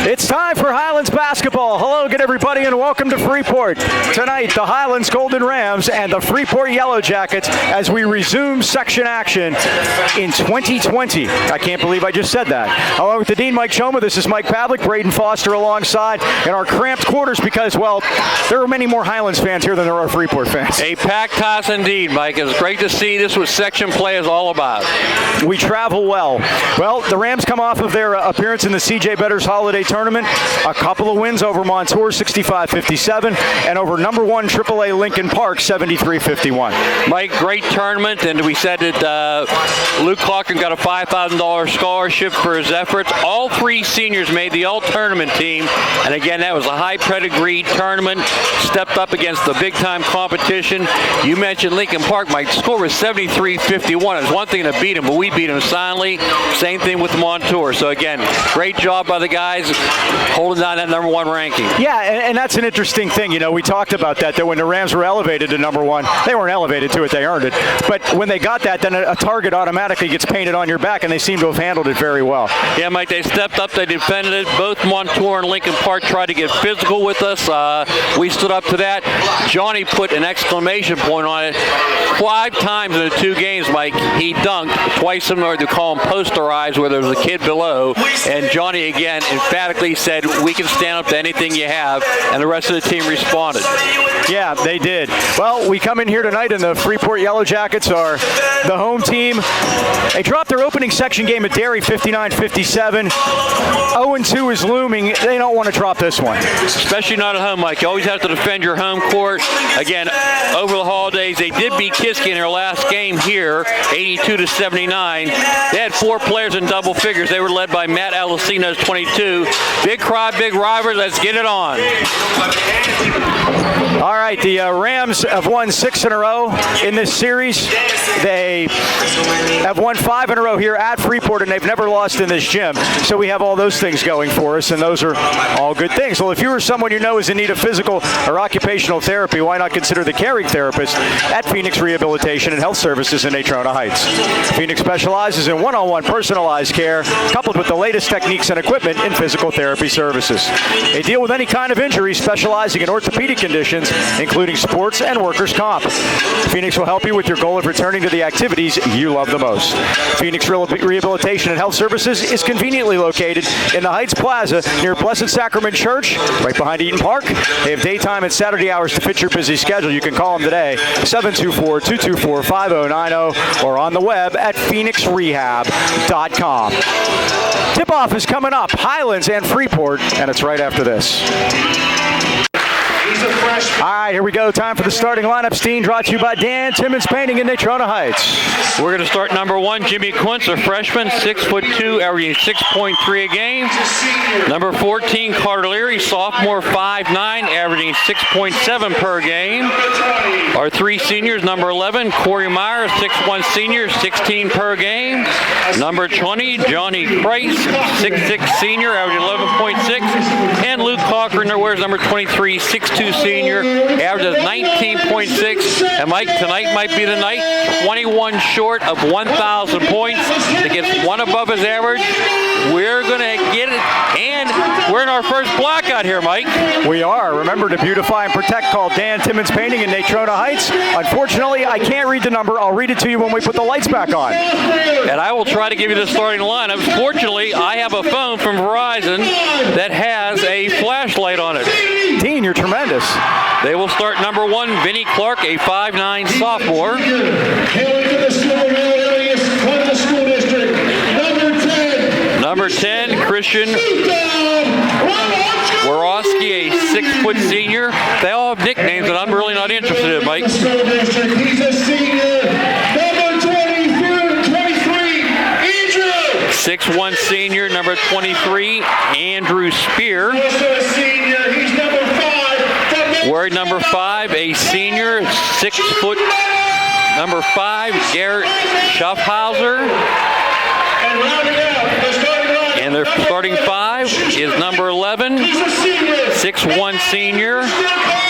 It's time for Highlands basketball. Hello again, everybody, and welcome to Freeport. Tonight, the Highlands Golden Rams and the Freeport Yellow Jackets as we resume section action in 2020. I can't believe I just said that. Along with the Dean, Mike Choma, this is Mike Pavlik, Braden Foster alongside in our cramped quarters because, well, there are many more Highlands fans here than there are Freeport fans. A packed house indeed, Mike. It's great to see. This what section play is all about. We travel well. Well, the Rams come off of their appearance in the C.J. Better's Holiday Tournament. A couple of wins over Montour, 65-57, and over number one AAA Lincoln Park, 73-51. Mike, great tournament, and we said that Luke Clarkin got a $5,000 scholarship for his efforts. All three seniors made the all-tournament team, and again, that was a high pedigree tournament, stepped up against the big-time competition. You mentioned Lincoln Park, Mike. The score was 73-51. It's one thing to beat him, but we beat him silently. Same thing with Montour. So again, great job by the guys holding down that number one ranking. Yeah, and that's an interesting thing. You know, we talked about that when the Rams were elevated to number one. They weren't elevated to it, they earned it. But when they got that, then a target automatically gets painted on your back, and they seem to have handled it very well. Yeah, Mike, they stepped up, they defended it. Both Montour and Lincoln Park tried to get physical with us. We stood up to that. Johnny put an exclamation point on it. 5 times in the 2 games, Mike, he dunked. Twice similar to call him posterized, where there was a kid below. And Johnny, again, emphatically said, we can stand up to anything you have, and the rest of the team responded. Yeah, they did. Well, we come in here tonight, and the Freeport Yellow Jackets are the home team. They dropped their opening section game at Derry, 59-57. 0-2 is looming. They don't want to drop this one. Especially not at home, Mike. You always have to defend your home court. Again, over the holidays, they did beat Kiski in their last game here, 82-79. They had 4 players in double figures. They were led by Matt Alessino's 22. Big crowd, big rivalry. Let's get it on. All right, the Rams have won 6 in a row in this series. They have won 5 in a row here at Freeport, and they've never lost in this gym. So we have all those things going for us, and those are all good things. Well, if you or someone you know is in need of physical or occupational therapy, why not consider the caring therapist at Phoenix Rehabilitation and Health Services in Natrona Heights. Phoenix specializes in one-on-one personalized care, coupled with the latest techniques and equipment in physical therapy services. They deal with any kind of injury, specializing in orthopedic conditions, including sports and workers' comp. Phoenix will help you with your goal of returning to the activities you love the most. Phoenix Rehabilitation and Health Services is conveniently located in the Heights Plaza near Blessed Sacrament Church, right behind Eaton Park. They have daytime and Saturday hours to fit your busy schedule. You can call them today, 724-224-5090, or on the web at phoenixrehab.com. Tip-off is coming up, Highlands and Freeport, and it's right after this. All right, here we go. Time for the starting lineup. Steen brought to you by Dan Timmons Painting in Natrona Heights. We're going to start number 1, Jimmy Quince, a freshman, 6'2", averaging 6.3 a game. Number 14, Carter Leary, sophomore, 5'9", averaging 6.7 per game. Our 3 seniors, number 11, Corey Meyer, 6'1" senior, 16 per game. Number 20, Johnny Price, 6'6" senior, averaging 11.6. And Luke Cochran, there wears number 23, 6'2" senior, averages 19.6. And Mike, tonight might be the night. 21 short of 1,000 points. He gets 1 above his average. We're going to get it, and we're in our first blackout here, Mike. We are. Remember to beautify and protect. Call Dan Timmons Painting in Natrona Heights. Unfortunately, I can't read the number. I'll read it to you when we put the lights back on. And I will try to give you the starting lineup. Fortunately, I have a phone from Verizon that has a flashlight on it. Dean, you're tremendous. They will start number 1, Vinnie Clark, a 5'9" sophomore. Number 10, Christian Warowski, a 6' senior. They all have nicknames that I'm really not interested in, Mike. He's a senior. Number 23, Andrew. 6'1" senior, number 23, Andrew Spear. Also a senior. He's number 5. Wearing number 5, a senior, 6 foot. Number 5, Garrett Schaffhauser. And rounding out the starting line. And their starting 5 is number 11, 6'1" senior,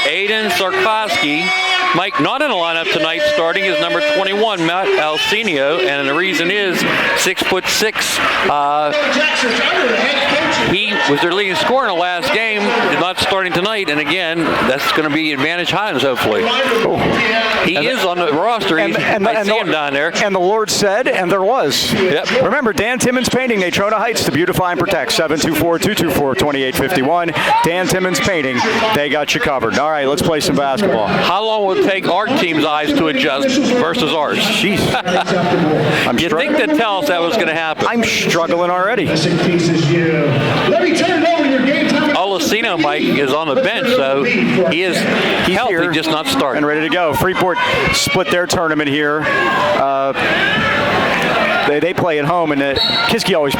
Aiden Sarkoski. Mike, not in the lineup tonight, starting is number 21, Matt Alcenio, and the reason is 6'6". He was their leading scorer in the last game, is not starting tonight. And again, that's going to be advantage Highlands, hopefully. He is on the roster. I see him down there. And the Lord said, and there was. Yep. Remember, Dan Timmons Painting, Natrona Heights, to beautify and protect. 724-224-2851. Dan Timmons Painting, they got you covered. All right, let's play some basketball. How long will it take our team's eyes to adjust versus ours? Jeez. You think that tell us that was going to happen? I'm struggling already. Let me turn it over to your game time. Olasino, Mike, is on the bench, so he's healthy, here just not starting. and ready to go. Freeport split their tournament here. They play at home, and Kiski always,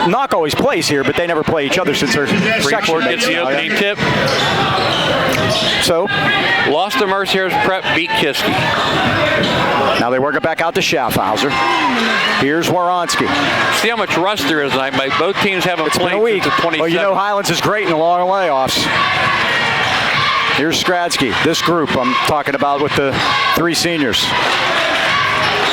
Knock always plays here, but they never play each other since they're section Freeport mates. gets the opening tip. So Lost to Mercier's Prep, beat Kiski. now they work it back out to Schaffhauser. Here's Waronsky. See how much rust there is tonight, Mike. Both teams haven't It's played been a week. since the 27th. Well, you know Highlands is great in the long layoffs. Here's Skradsky. This group I'm talking about with the three seniors.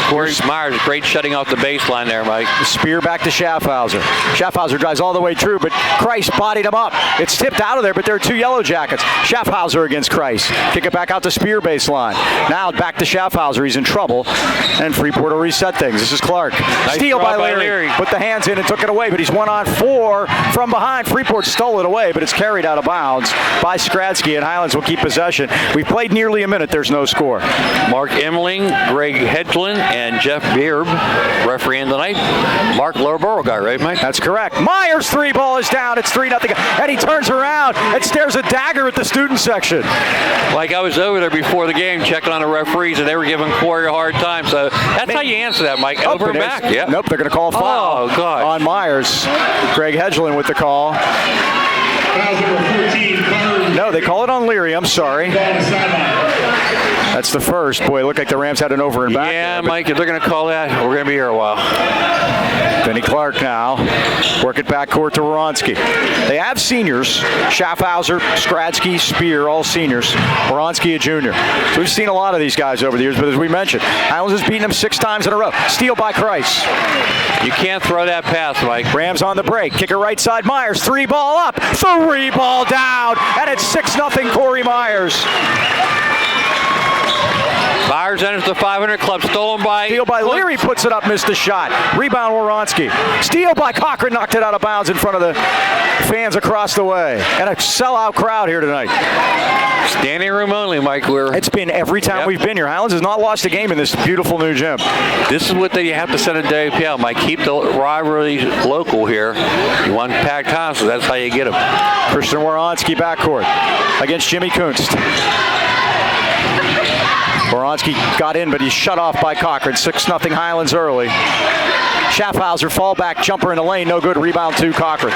Corey Myers, great shutting off the baseline there, Mike. Spear back to Schaffhauser. Schaffhauser drives all the way through, but Kreis bodied him up. It's tipped out of there, but there are two Yellow Jackets. Schaffhauser against Kreis. Kick it back out to Spear baseline. Now back to Schaffhauser. He's in trouble, and Freeport will reset things. This is Clark. Steal by Leary. Put the hands in and took it away, but he's 1-on-4 from behind. Freeport stole it away, but it's carried out of bounds by Skradsky, and Highlands will keep possession. We've played nearly a minute. There's no score. Mark Emling, Greg Hedlund, and Jeff Beerb refereeing tonight. Mark Lowerborough guy, right, Mike? That's correct. Myers' three ball is down. It's 3-0. And he turns around and stares a dagger at the student section. Like, I was over there before the game checking on the referees, and they were giving Corey a hard time. So that's how you answer that, Mike. Over and back. Yeah. Nope, they're going to call a foul on Myers. Greg Hedgelin with the call. No, they call it on Leary. I'm sorry. That's the first. Boy, it looked like the Rams had an over and back. Yeah, there, Mike, if they're going to call that, we're going to be here a while. Benny Clark now. Work it backcourt to Waronsky. They have seniors. Schaffhauser, Skradsky, Spear, all seniors. Waronsky a junior. So we've seen a lot of these guys over the years, but as we mentioned, Highlands has beaten them 6 times in a row. Steal by Kreis. You can't throw that pass, Mike. Rams on the break. Kicker right side. Myers. 3 ball up. 3 ball down. And it's 6-0 Corey Myers. Myers enters the 500 club. Stolen by... Steal by Leary. Puts it up. Missed the shot. Rebound Waronsky. Steal by Cochran. Knocked it out of bounds in front of the fans across the way. And a sellout crowd here tonight. Standing room only, Mike. It's been every time we've been here. Highlands has not lost a game in this beautiful new gym. This is what you have to send a WPL, Mike. Keep the rivalry local here. You want packed houses. That's how you get them. Christian Waronsky backcourt against Jimmy Kunst. Waronsky got in, but he's shut off by Cochran. 6-0 Highlands early. Schaffhauser fallback jumper in the lane. No good. Rebound to Cochran.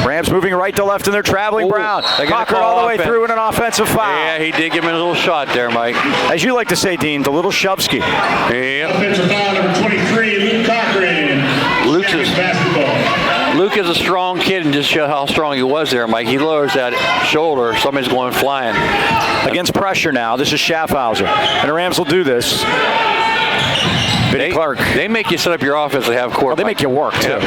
Rams moving right to left, and they're traveling Brown. Cochran all the way through in an offensive foul. Yeah, he did give him a little shot there, Mike. As you like to say, Dean, the little Shovsky. Yep. Offensive foul number 23, Luke Cochran. Luke is a strong kid, and just show how strong he was there, Mike. He lowers that shoulder, somebody's going flying. Against pressure now, this is Schaffhauser. And the Rams will do this. Benny Clark. They make you set up your offense to have court. Well, they make you work, too. Yep.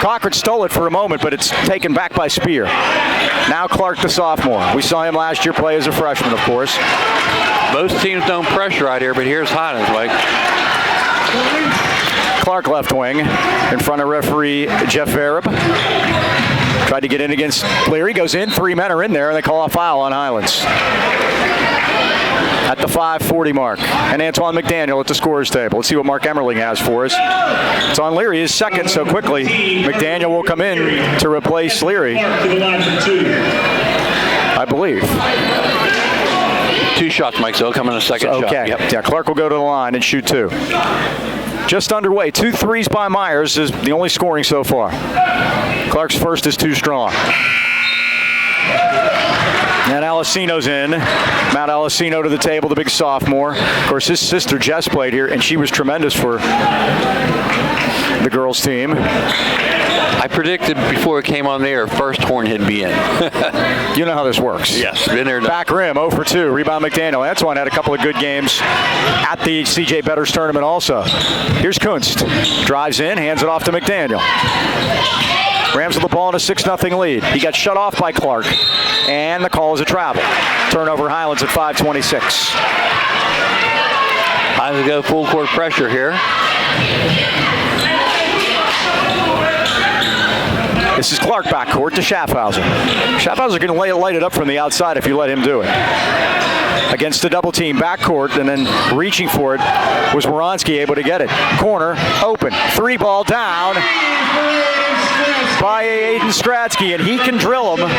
Cochran stole it for a moment, but it's taken back by Spear. Now Clark, the sophomore. We saw him last year play as a freshman, of course. Most teams don't pressure out here, but here's Highlands, Mike. Clark left wing in front of referee Jeff Vereb. Tried to get in against Leary. Goes in. 3 men are in there, and they call a foul on Highlands. At the 5:40 mark. And Antoine McDaniel at the scorer's table. Let's see what Mark Emmerling has for us. It's on Leary, his second, so quickly McDaniel will come in to replace Leary, I believe. 2 shots, Mike, so he'll come in a second shot. Okay. Yep. Yeah, Clark will go to the line and shoot 2. Just underway. 2 threes by Myers is the only scoring so far. Clark's first is too strong. And Alessino's in. Matt Alessino to the table, the big sophomore. Of course, his sister Jess played here, and she was tremendous for the girls' team. I I predicted before it came on the air, first horn he'd be in. You know how this works. Yes, been there. Back rim, 0 for 2. Rebound McDaniel. Antoine had a couple of good games at the CJ Betters tournament also. Here's Kunst. Drives in, hands it off to McDaniel. Rams with the ball in a 6-0 lead. He got shut off by Clark, and the call is a travel. Turnover Highlands at 5:26. Highlands go full court pressure here. This is Clark backcourt to Schaffhauser. Schaffhauser can light it up from the outside if you let him do it. Against the double team backcourt, and then reaching for it was Moronsky able to get it. Corner, open, 3-ball down by Aiden Stratsky, and he can drill them.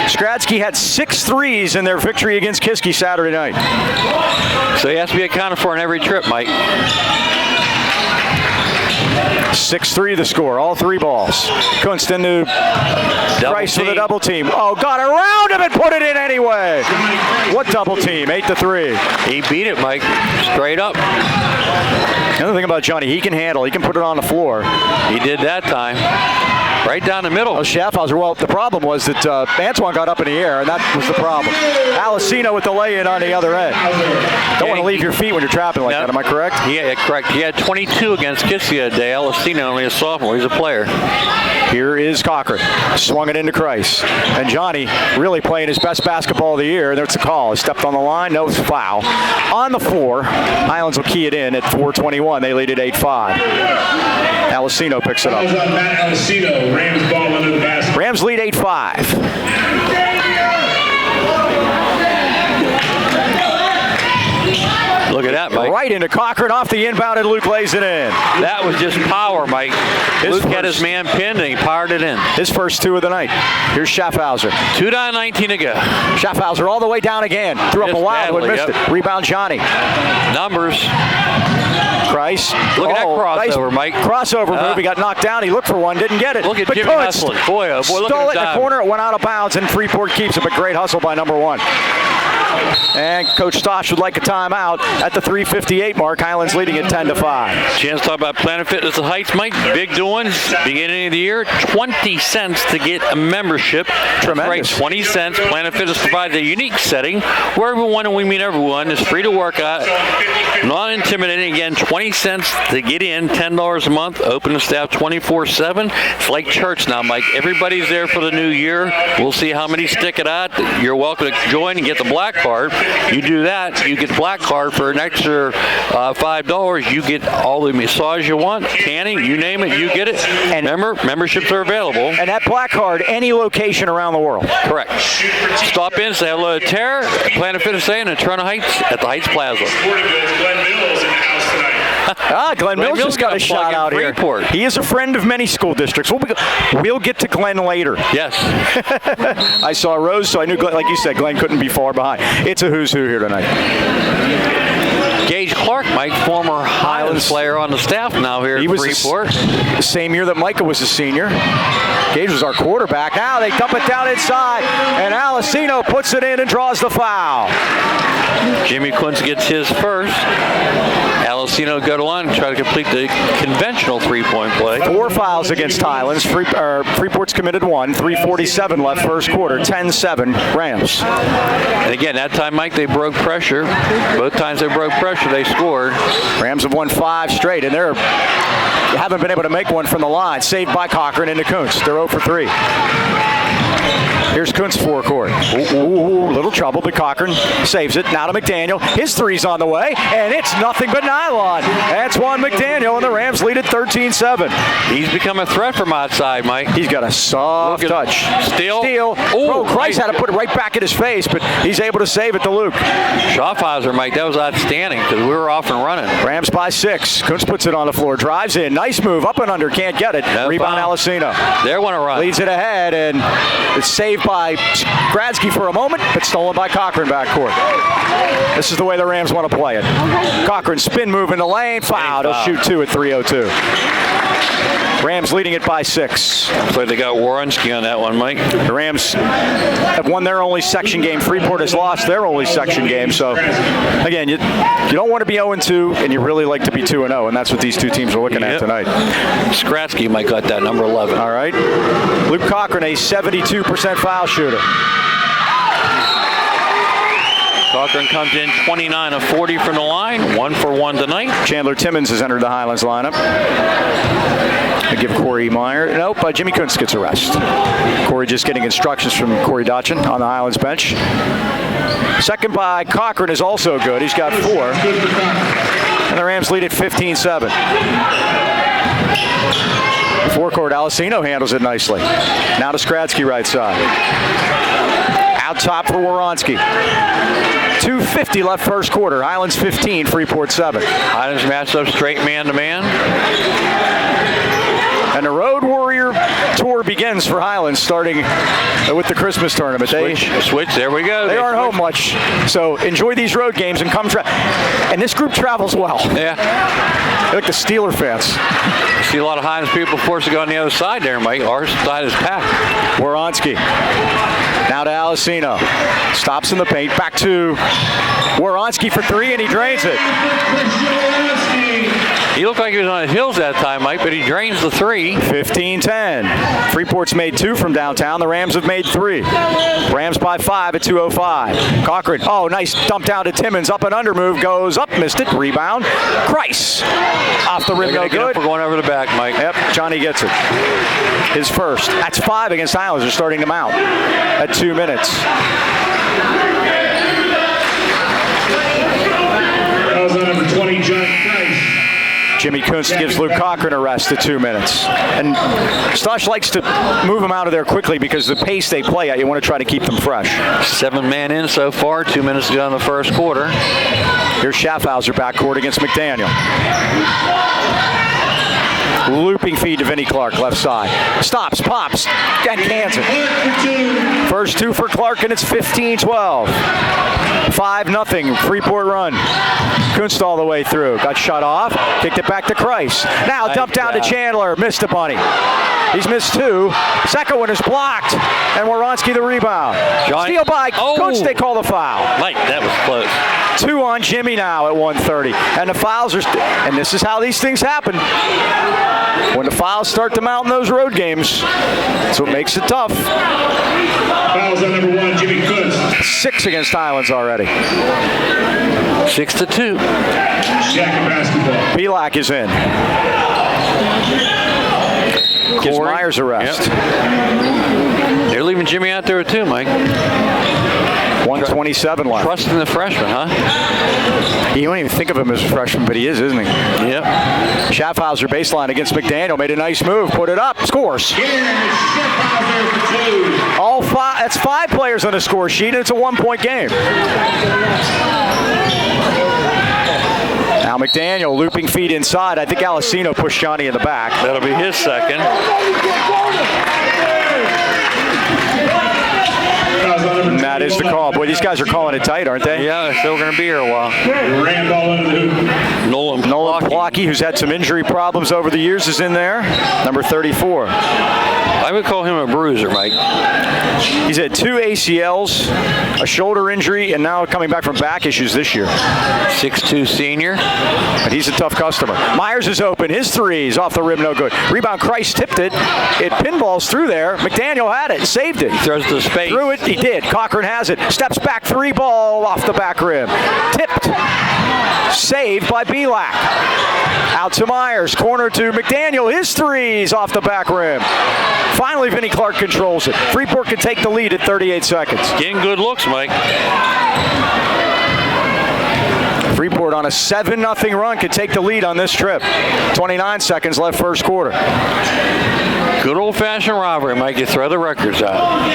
Stratsky had 6 threes in their victory against Kiski Saturday night. So he has to be accounted for on every trip, Mike. 6-3 the score, all 3 balls. Kunst into Price for the double team. Oh, got around him and put it in anyway. What double team? 8-3. He beat it, Mike. Straight up. The other thing about Johnny, he can handle. He can put it on the floor. He did that time. Right down the middle. Oh, Schaffhauser. Well, the problem was that Antoine got up in the air, and that was the problem. Alessino with the lay-in on the other end. Don't want to leave your feet when you're trapping like that. Am I correct? Yeah, correct. He had 22 against Kiski today. Alessino only a sophomore. He's a player. Here is Cochran. Swung it into Kreis. And Johnny really playing his best basketball of the year. There's a call. He stepped on the line. No foul. On the floor, Highlands will key it in at 4:21. They lead at 8-5. Alessino picks it up. Rams ball under the basket. Rams lead 8-5. Look at that, Mike. Right into Cochran off the inbound, and Luke lays it in. That was just power, Mike. Luke had his man pinned, and he powered it in. His first 2 of the night. Here's Schaffhauser. 2:19 to go. Schaffhauser all the way down again. Threw up a wild one, missed it. Rebound Johnny. Numbers. Kreis. Look at that crossover, Mike. Crossover move. He got knocked down. He looked for one, didn't get it. Look at but Jimmy hustling. Boy, oh boy, look stole at it in the corner. It went out of bounds, and Freeport keeps it. But great hustle by number 1. And Coach Stosh would like a timeout at the 3:58 mark. Highlands leading at 10-5. Chance to talk about Planet Fitness at Heights, Mike. Big doings. Beginning of the year, 20 cents to get a membership. Tremendous. Right, 20 cents. Planet Fitness provides a unique setting where everyone, and we mean everyone, is free to work out. Not intimidating. Again, 20 cents to get in, $10 a month. Open to staff 24/7. It's like church now, Mike. Everybody's there for the new year. We'll see how many stick it out. You're welcome to join and get the black card. You do that, you get black card for an extra $5. You get all the massage you want, tanning, you name it, you get it. And memberships are available. And that black card, any location around the world. Correct. Stop in, say hello to Tara, Planet Fitness Day in Toronto Heights at the Heights Plaza. Glenn Mills just got a shot out here. Freeport. He is a friend of many school districts. We'll get to Glenn later. Yes. I saw Rose, so I knew, Glenn, like you said, Glenn couldn't be far behind. It's a who's who here tonight. Gage Clark, Mike, former Highlands player on the staff now here at Freeport. The same year that Micah was a senior. Gage was our quarterback. Now they dump it down inside, and Alessino puts it in and draws the foul. Jimmy Quince gets his first. Alessino go to line and try to complete the conventional three-point play. 4 fouls against Highlands. Freeport's committed 1. 3:47 left first quarter. 10-7 Rams. And again, that time, Mike, they broke pressure. Both times they broke pressure, they scored. Rams have won 5 straight, and they haven't been able to make one from the line. Saved by Cochran into Kuntz. They're 0 for 3. Here's Kuntz forecourt. Ooh, little trouble, but Cochran saves it. Now to McDaniel. His three's on the way, and it's nothing but nylon. Antoine McDaniel, and the Rams lead at 13-7. He's become a threat from outside, Mike. He's got a soft touch. Steal. Oh, Kreis had to put it right back in his face, but he's able to save it to Luke. Schaffhauser, Mike, that was outstanding because we were off and running. Rams by 6. Kuntz puts it on the floor, drives in. Nice move, up and under, can't get it. Rebound Alessino. They want to run. Leads it ahead, and it's saved by Gradsky for a moment, but stolen by Cochran backcourt. This is the way the Rams want to play it. Cochran spins Didn't move in the lane. Foul. They'll shoot 2 at 3:02. Rams leading it by 6. Looks like they got Warrenski on that one, Mike. The Rams have won their only section game. Freeport has lost their only section game. So, again, you don't want to be 0-2, and you really like to be 2-0, and that's what these two teams are looking at tonight. Skratsky might got that, number 11. All right. Luke Cochran, a 72% foul shooter. Cochran comes in 29 of 40 from the line, 1 for 1 tonight. Chandler Timmons has entered the Highlands lineup. I give Corey Meyer. Nope, Jimmy Kuntz gets a rest. Corey just getting instructions from Corey Dotchin on the Highlands bench. Second by Cochran is also good. He's got 4. And the Rams lead at 15-7. Forecourt, Alessino handles it nicely. Now to Skratsky right side. Out top for Woronski. 2:50 left first quarter. Highlands 15, Freeport 7. Highlands matched up straight man-to-man. And the Road Warrior Tour begins for Highlands, starting with the Christmas tournament. Switch, there we go. They aren't home much, so enjoy these road games and come. And this group travels well. Yeah. They're like the Steeler fans. See a lot of Highlands people forced to go on the other side there, Mike. Our side is packed. Woronski. Now to Alessino. Stops in the paint. Back to Woronski for 3, and he drains it. He looked like he was on his heels that time, Mike, but he drains the 3. 15-10. Freeport's made 2 from downtown. The Rams have made 3. Rams by 5 at 2:05. Cochran. Oh, nice dump down to Timmons. Up and under move. Goes up. Missed it. Rebound. Christ. Off the rim. No good. We're going over the back, Mike. Yep. Johnny gets it. His first. That's 5 against Highlands. They're starting them out at 2 minutes. That was on number 20, John Price. Jimmy Kuntz gives Luke Cochran a rest at 2 minutes. And Stosh likes to move them out of there quickly because the pace they play at, you want to try to keep them fresh. 7 man in so far, 2 minutes to go in the first quarter. Here's Schaffhauser backcourt against McDaniel. Looping feed to Vinnie Clark, left side. Stops, pops, and cans it. First 2 for Clark, and it's 15-12. 5-0, Freeport run. Kunst all the way through. Got shut off, kicked it back to Christ. Now dump down to Chandler, missed a bunny. He's missed 2. Second one is blocked, and Woronski the rebound. Steal by Kunst, they call the foul. Mike, that was close. 2 on Jimmy now at 1:30. And the fouls are, and this is how these things happen. When the fouls start to mount in those road games, that's what makes it tough. Fouls on number 1, Jimmy Kuntz. 6 against Highlands already. 6-2. Jacket basketball. Pavlik is in. Gives Myers a rest. Yep. They're leaving Jimmy out there too, Mike. 1:27 left. Trusting the freshman, huh? You don't even think of him as a freshman, but he is, isn't he? Yep. Schaffhauser baseline against McDaniel. Made a nice move. Put it up. Scores. Schaffhauser for 2. All 5. That's 5 players on the score sheet, and it's a 1-point game. Now McDaniel looping feet inside. I think Alessino pushed Johnny in the back. That'll be his second. And that is the call. Boy, these guys are calling it tight, aren't they? Yeah, they're still going to be here a while. Ran ball into the hoop. Nolan Plocky, who's had some injury problems over the years, is in there. Number 34. I would call him a bruiser, Mike. He's had 2 ACLs, a shoulder injury, and now coming back from back issues this year. 6'2 senior. But he's a tough customer. Myers is open. His 3's off the rim, no good. Rebound, Christ tipped it. It pinballs through there. McDaniel had it, saved it. Throws to space. Threw it, he did. Cochran has it. Steps back, 3 ball off the back rim. Tipped. Saved by Pavlik. Out to Myers. Corner to McDaniel. His 3's off the back rim. Finally, Vinnie Clark controls it. Freeport can take the lead at 38 seconds. Getting good looks, Mike. Freeport on a 7-0 run could take the lead on this trip. 29 seconds left first quarter. Good old-fashioned robbery, Mike. You throw the records out.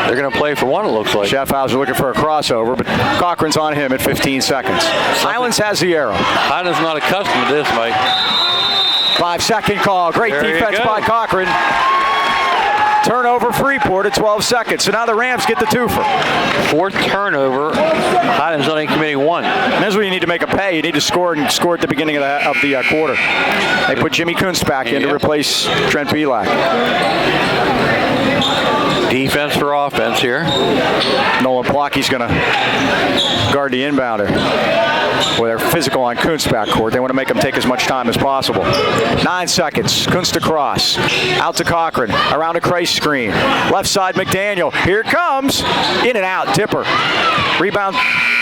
They're going to play for 1, it looks like. Schaffhauser looking for a crossover, but Cochran's on him at 15 seconds. Highlands has the arrow. Highlands not accustomed to this, Mike. 5-second call. Great defense by Cochran. Turnover Freeport at 12 seconds. So now the Rams get the twofer. Fourth turnover. Highlands only committing one. And that's what you need to make a pay. You need to score and score at the beginning of the quarter. They put Jimmy Kuntz back in to replace Trent Pavlik. Defense for offense here. Nolan Plocky's going to guard the inbounder. Well, they're physical on Kuntz backcourt. They want to make him take as much time as possible. 9 seconds. Kuntz to cross. Out to Cochran. Around a Christ screen. Left side McDaniel. Here it comes. In and out. Dipper. Rebound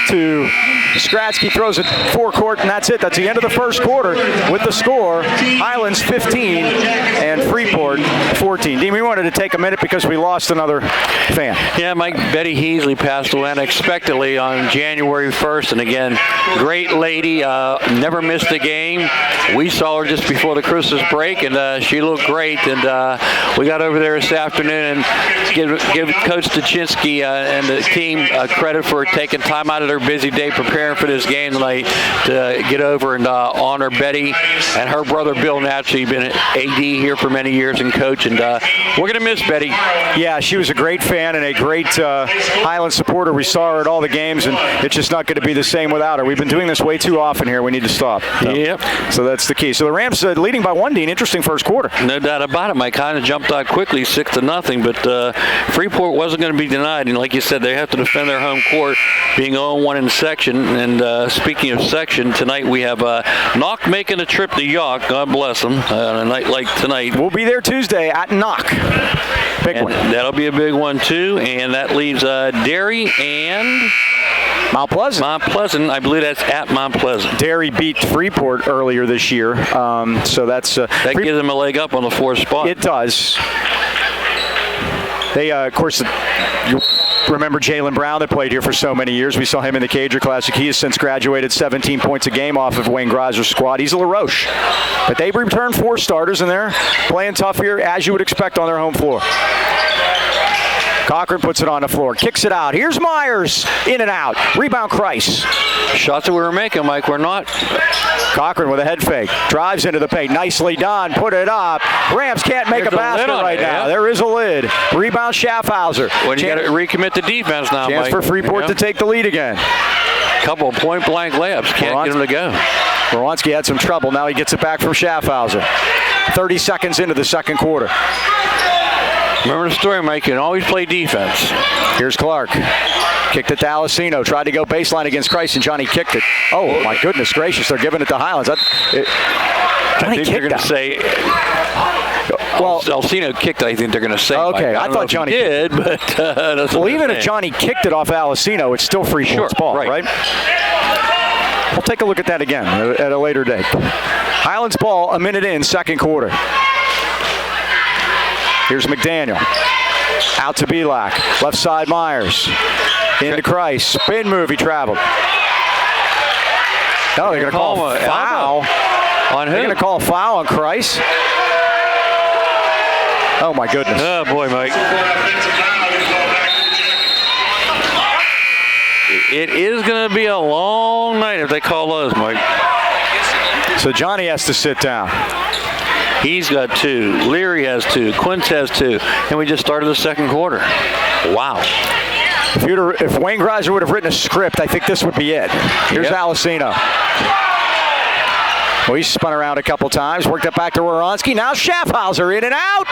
to Skradsky. Throws it forecourt, and that's it. That's the end of the first quarter with the score. Highlands 15 and Freeport 14. Dean, we wanted to take a minute because we lost another fan. Yeah, Mike, Betty Heasley passed away unexpectedly on January 1st. And again, great lady, never missed a game. We saw her just before the Christmas break, and she looked great. And we got over there this afternoon and give Coach Tuchinski and the team credit for taking time out of their busy day preparing for this game tonight to get over and honor Betty and her brother Bill. Naturally, been an AD here for many years and coach, and we're going to miss Betty. Yeah, she was a great fan and a great Highland supporter. We saw her at all the games, and it's just not going to be the same without her. We've been doing this way too often here. We need to stop. Yep. So that's the key. So the Rams leading by 1, Dean. Interesting first quarter. No doubt about it. Mike kind of jumped out quickly, 6-0, but Freeport wasn't going to be denied. And like you said, they have to defend their home court, being 0-1 in section. And speaking of section, tonight we have Knock making a trip to York. God bless them. On a night like tonight. We'll be there Tuesday at Knock. Big one. That'll be a big one, too. And that leaves Derry and Mount Pleasant. Mount Pleasant. I believe that's at Mount Pleasant. Derry beat Freeport earlier this year. So that's... that gives them a leg up on the 4th spot. It does. They, of course... You remember Jalen Brown that played here for so many years. We saw him in the Cager Classic. He has since graduated 17 points a game off of Wayne Greiser's squad. He's a LaRoche. But they've returned 4 starters, and they're playing tough here, as you would expect on their home floor. Cochran puts it on the floor, kicks it out. Here's Myers, in and out. Rebound Christ. Shots that we were making, Mike, we're not. Cochran with a head fake. Drives into the paint. Nicely done. Put it up. Rams can't make There's a basket right now. There is a lid. Rebound Schaffhauser. Well, you got to recommit the defense now, Chance Mike. for Freeport to take the lead again. Couple of point-blank layups. Can't get them to go. Woronski had some trouble. Now he gets it back from Schaffhauser. 30 seconds into the second quarter. Remember the story, Mike. You can always play defense. Here's Clark. Kicked it to Alessino. Tried to go baseline against Christ, and Johnny kicked it. Oh, my goodness gracious. They're giving it to Highlands. I think they're going to say... Well, Alessino kicked it, I think they're going to say. Okay, I thought Johnny did, but... well, even if Johnny kicked it off Alessino, it's still Freeport's ball, right? We'll take a look at that again at a later date. Highlands ball, a minute in, second quarter. Here's McDaniel. Out to Belak. Left side Myers. Into Christ. Spin move. He traveled. No, they're going to call a foul. On who? They're going to call a foul on Christ. Oh, my goodness. Oh, boy, Mike. It is going to be a long night if they call those, Mike. So Johnny has to sit down. He's got 2. Leary has 2. Quince has 2. And we just started the second quarter. Wow. If Wayne Greiser would have written a script, I think this would be it. Here's Alessino. Well, he spun around a couple times, worked it back to Woronski. Now Schaffhauser in and out.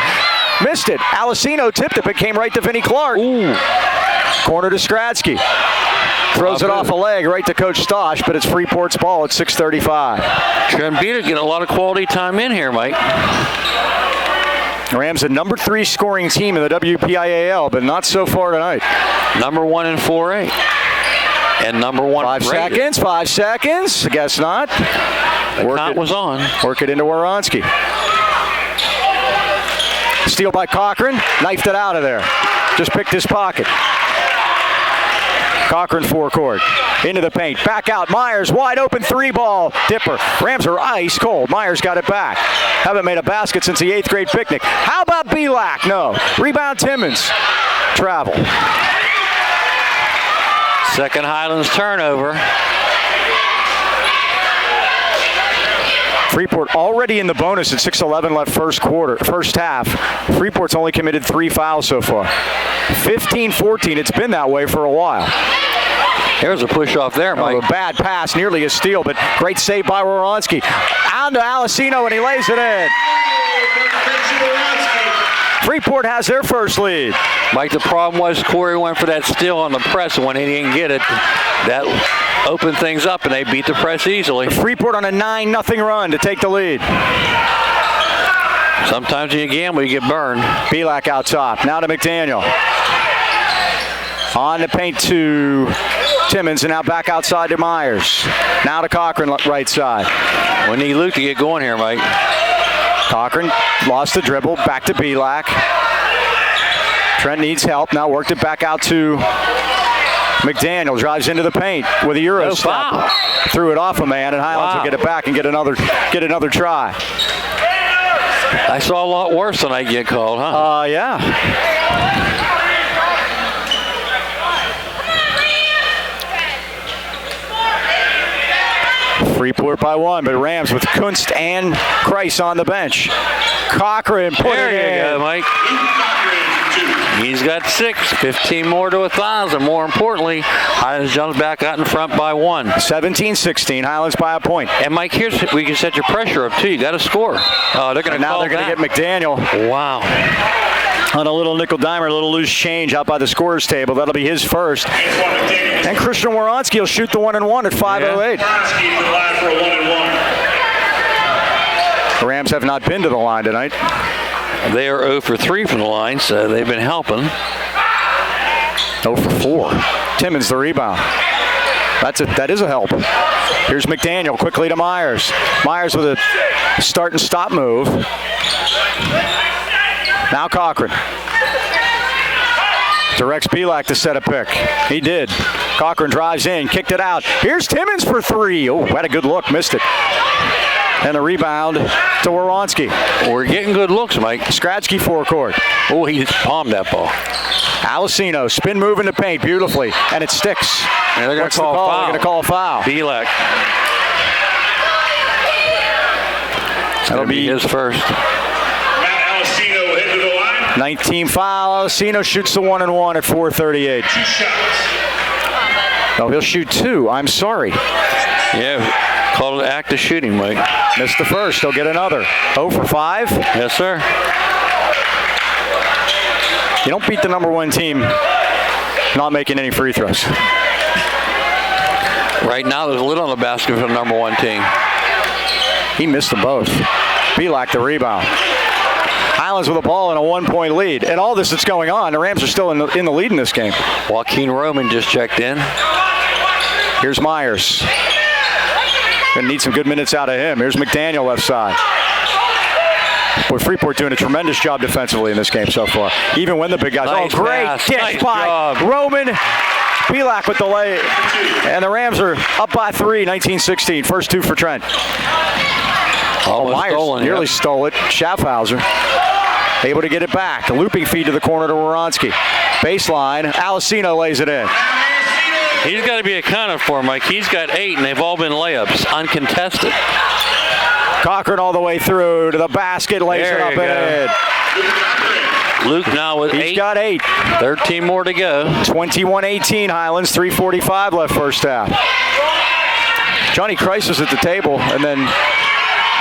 Missed it. Alessino tipped it, but came right to Vinnie Clark. Ooh. Corner to Skradsky. Throws it off a leg right to Coach Stosh, but it's Freeport's ball at 6:35. Trembita getting a lot of quality time in here, Mike. Rams, the number 3 scoring team in the WPIAL, but not so far tonight. Number 1 in 4A. And number 1 5 seconds, 5 seconds. I guess not. The count was on. Work it into Woronski. Steal by Cochran. Knifed it out of there. Just picked his pocket. Cochran forecourt. Into the paint. Back out. Myers wide open 3-ball. Dipper. Rams are ice cold. Myers got it back. Haven't made a basket since the 8th grade picnic. How about Belak? No. Rebound Timmons. Travel. Second Highlands turnover. Freeport already in the bonus at 6:11 left first half. Freeport's only committed 3 fouls so far. 15-14. It's been that way for a while. There's a push off there, Mike. A bad pass, nearly a steal, but great save by Woronski. On to Alessino, and he lays it in. Freeport has their first lead. Mike, the problem was Corey went for that steal on the press, and when he didn't get it, that opened things up, and they beat the press easily. Freeport on a 9-0 run to take the lead. Sometimes when you gamble, you get burned. Pavlik out top. Now to McDaniel. On the paint to Timmons, and now back outside to Myers. Now to Cochran, right side. We need Luke to get going here, Mike. Cochran lost the dribble, back to Pavlik. Trent needs help, now worked it back out to McDaniel, drives into the paint with a Euro step. Threw it off a man, and Highlands will get it back and get another try. I saw a lot worse than I get called, huh? Yeah. Freeport by 1, but Rams with Kunst and Kreis on the bench. Cochran put it in. There you go, Mike. He's got 6, 15 more to 1,000. More importantly, Highlands jumps back out in front by 1. 17-16, Highlands by a point. And Mike, here's we can set your pressure up too. You got to score. Oh, they're going to now they're going to get McDaniel. Wow. On a little nickel dimer, a little loose change out by the scorer's table. That'll be his first. And Christian Woronski will shoot the 1-and-1 at 5:08. The Rams have not been to the line tonight. They are 0 for 3 from the line, so they've been helping. 0 for 4. Timmons the rebound. That is a help. Here's McDaniel quickly to Myers. Myers with a start and stop move. Now Cochran. Directs Pavlik to set a pick. He did. Cochran drives in, kicked it out. Here's Timmons for 3. Oh, had a good look, missed it. And a rebound to Woronski. We're getting good looks, Mike. Skradsky forecourt. Oh, he palmed that ball. Alessino, spin move in the paint beautifully, and it sticks. And they're going to call a foul. They're going to call a foul. Pavlik. That'll be his first. 19 foul. Alessino shoots the 1-and-1 at 4:38. Oh, he'll shoot 2. I'm sorry. Yeah, called it active shooting, Mike. Missed the first. He'll get another. 0 for 5. Yes, sir. You don't beat the #1 team not making any free throws. Right now, there's a lid on the basket for the #1 team. He missed them both. Pavlik the rebound. Highlands with a ball and a 1-point lead. And all this that's going on, the Rams are still in the lead in this game. Joaquin Roman just checked in. Here's Myers. Gonna need some good minutes out of him. Here's McDaniel left side. Boy, Freeport doing a tremendous job defensively in this game so far. Even when the big guys. Nice great pass. dish Nice by job. Roman. Pavlik with the lay. And the Rams are up by 3, 19-16. First 2 for Trent. Myers stolen, nearly stole it. Schaffhauser able to get it back. A looping feed to the corner to Woronski. Baseline. Alessino lays it in. He's got to be accounted for, Mike. He's got 8, and they've all been layups, uncontested. Cochran all the way through to the basket, lays it up and in. Luke now with 8. He's got 8. 13 more to go. 21-18 Highlands, 3:45 left first half. Johnny Kreis was at the table, and then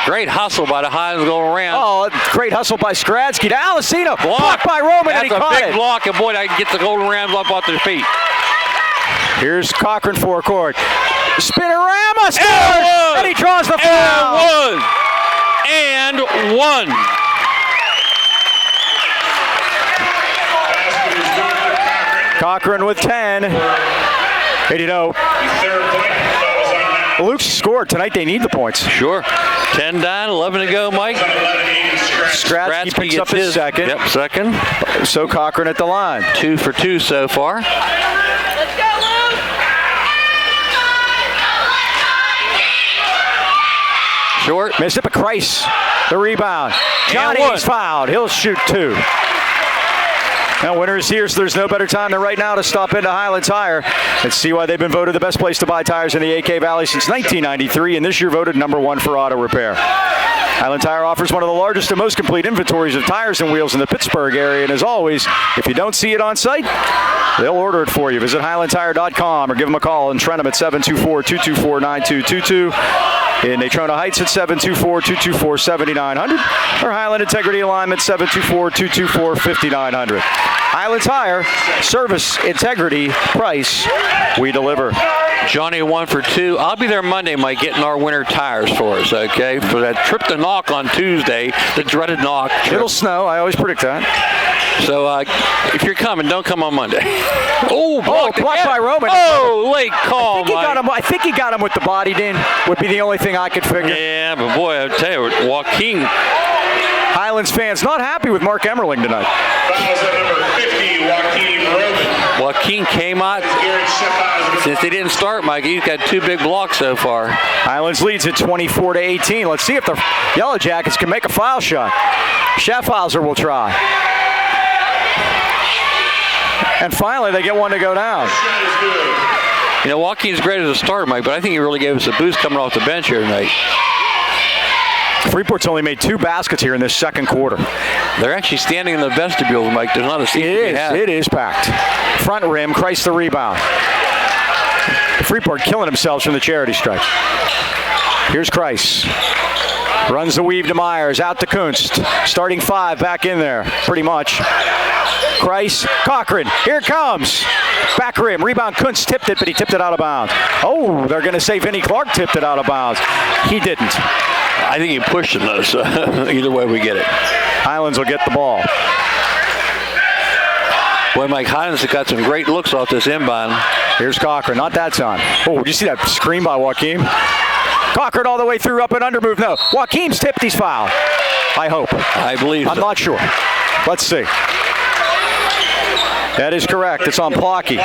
great hustle by the Highlands going around. oh, great hustle by Skradsky to Alessino. Blocked by Roman, and he caught it. That's a big block, and boy, I can get the Golden Rams up off their feet. Here's Cochran forecourt. Spinorama scores, and he draws the foul. And one. Cochran with 10. And you know, Luke's scored tonight. They need the points. Sure. 10 down, 11 to go, Mike. Skradsky picks up his second. Yep, second. So Cochran at the line. 2 for 2 so far. Short. Missed it, but Kreis, the rebound. Johnny's fouled. He'll shoot 2. Now, winter is here, so there's no better time than right now to stop into Highland Tire and see why they've been voted the best place to buy tires in the AK Valley since 1993, and this year voted #1 for auto repair. Highland Tire offers one of the largest and most complete inventories of tires and wheels in the Pittsburgh area, and as always, if you don't see it on site, they'll order it for you. Visit HighlandTire.com or give them a call in Trentham at 724-224-9222. In Natrona Heights at 724-224-7900 or Highland Integrity Alignment 724-224-5900. Highland Tire, service, integrity, price, we deliver. Johnny 1 for 2. I'll be there Monday, Mike, getting our winter tires for us, okay? For that trip to Knock on Tuesday, the dreaded Knock trip. It'll snow. I always predict that. So if you're coming, don't come on Monday. Blocked by Roman. Oh, late call, I think he got him with the body, Dean. Would be the only thing I could figure. Yeah, but boy, I tell you, Joaquin. Highlands fans not happy with Mark Emmerling tonight. Fouls at number 50, Joaquin Roman. Joaquin came out. Since they didn't start, Mike, he's got 2 big blocks so far. Highlands leads at 24-18. Let's see if the Yellow Jackets can make a foul shot. Schaffhauser will try. And finally, they get one to go down. You know, Joaquin's great as a starter, Mike, but I think he really gave us a boost coming off the bench here tonight. Freeport's only made 2 baskets here in this second quarter. They're actually standing in the vestibule, Mike. There's not a seat. It is packed. Front rim, Christ the rebound. Freeport killing themselves from the charity stripe. Here's Christ. Runs the weave to Myers, out to Kunst. Starting 5 back in there, pretty much. Christ, Cochran, here it comes. Back rim, rebound, Kunst tipped it, but he tipped it out of bounds. Oh, they're going to say Vinnie Clark tipped it out of bounds. He didn't. I think he pushed him, though, so either way we get it. Highlands will get the ball. Boy, Mike, Highlands has got some great looks off this inbound. Here's Cochran, not that time. Oh, did you see that screen by Joaquin? Cochran all the way through, up and under move. No, Joaquin's tipped, he's fouled. I hope. I believe so. I'm not sure. Let's see. That is correct. It's on Plocky.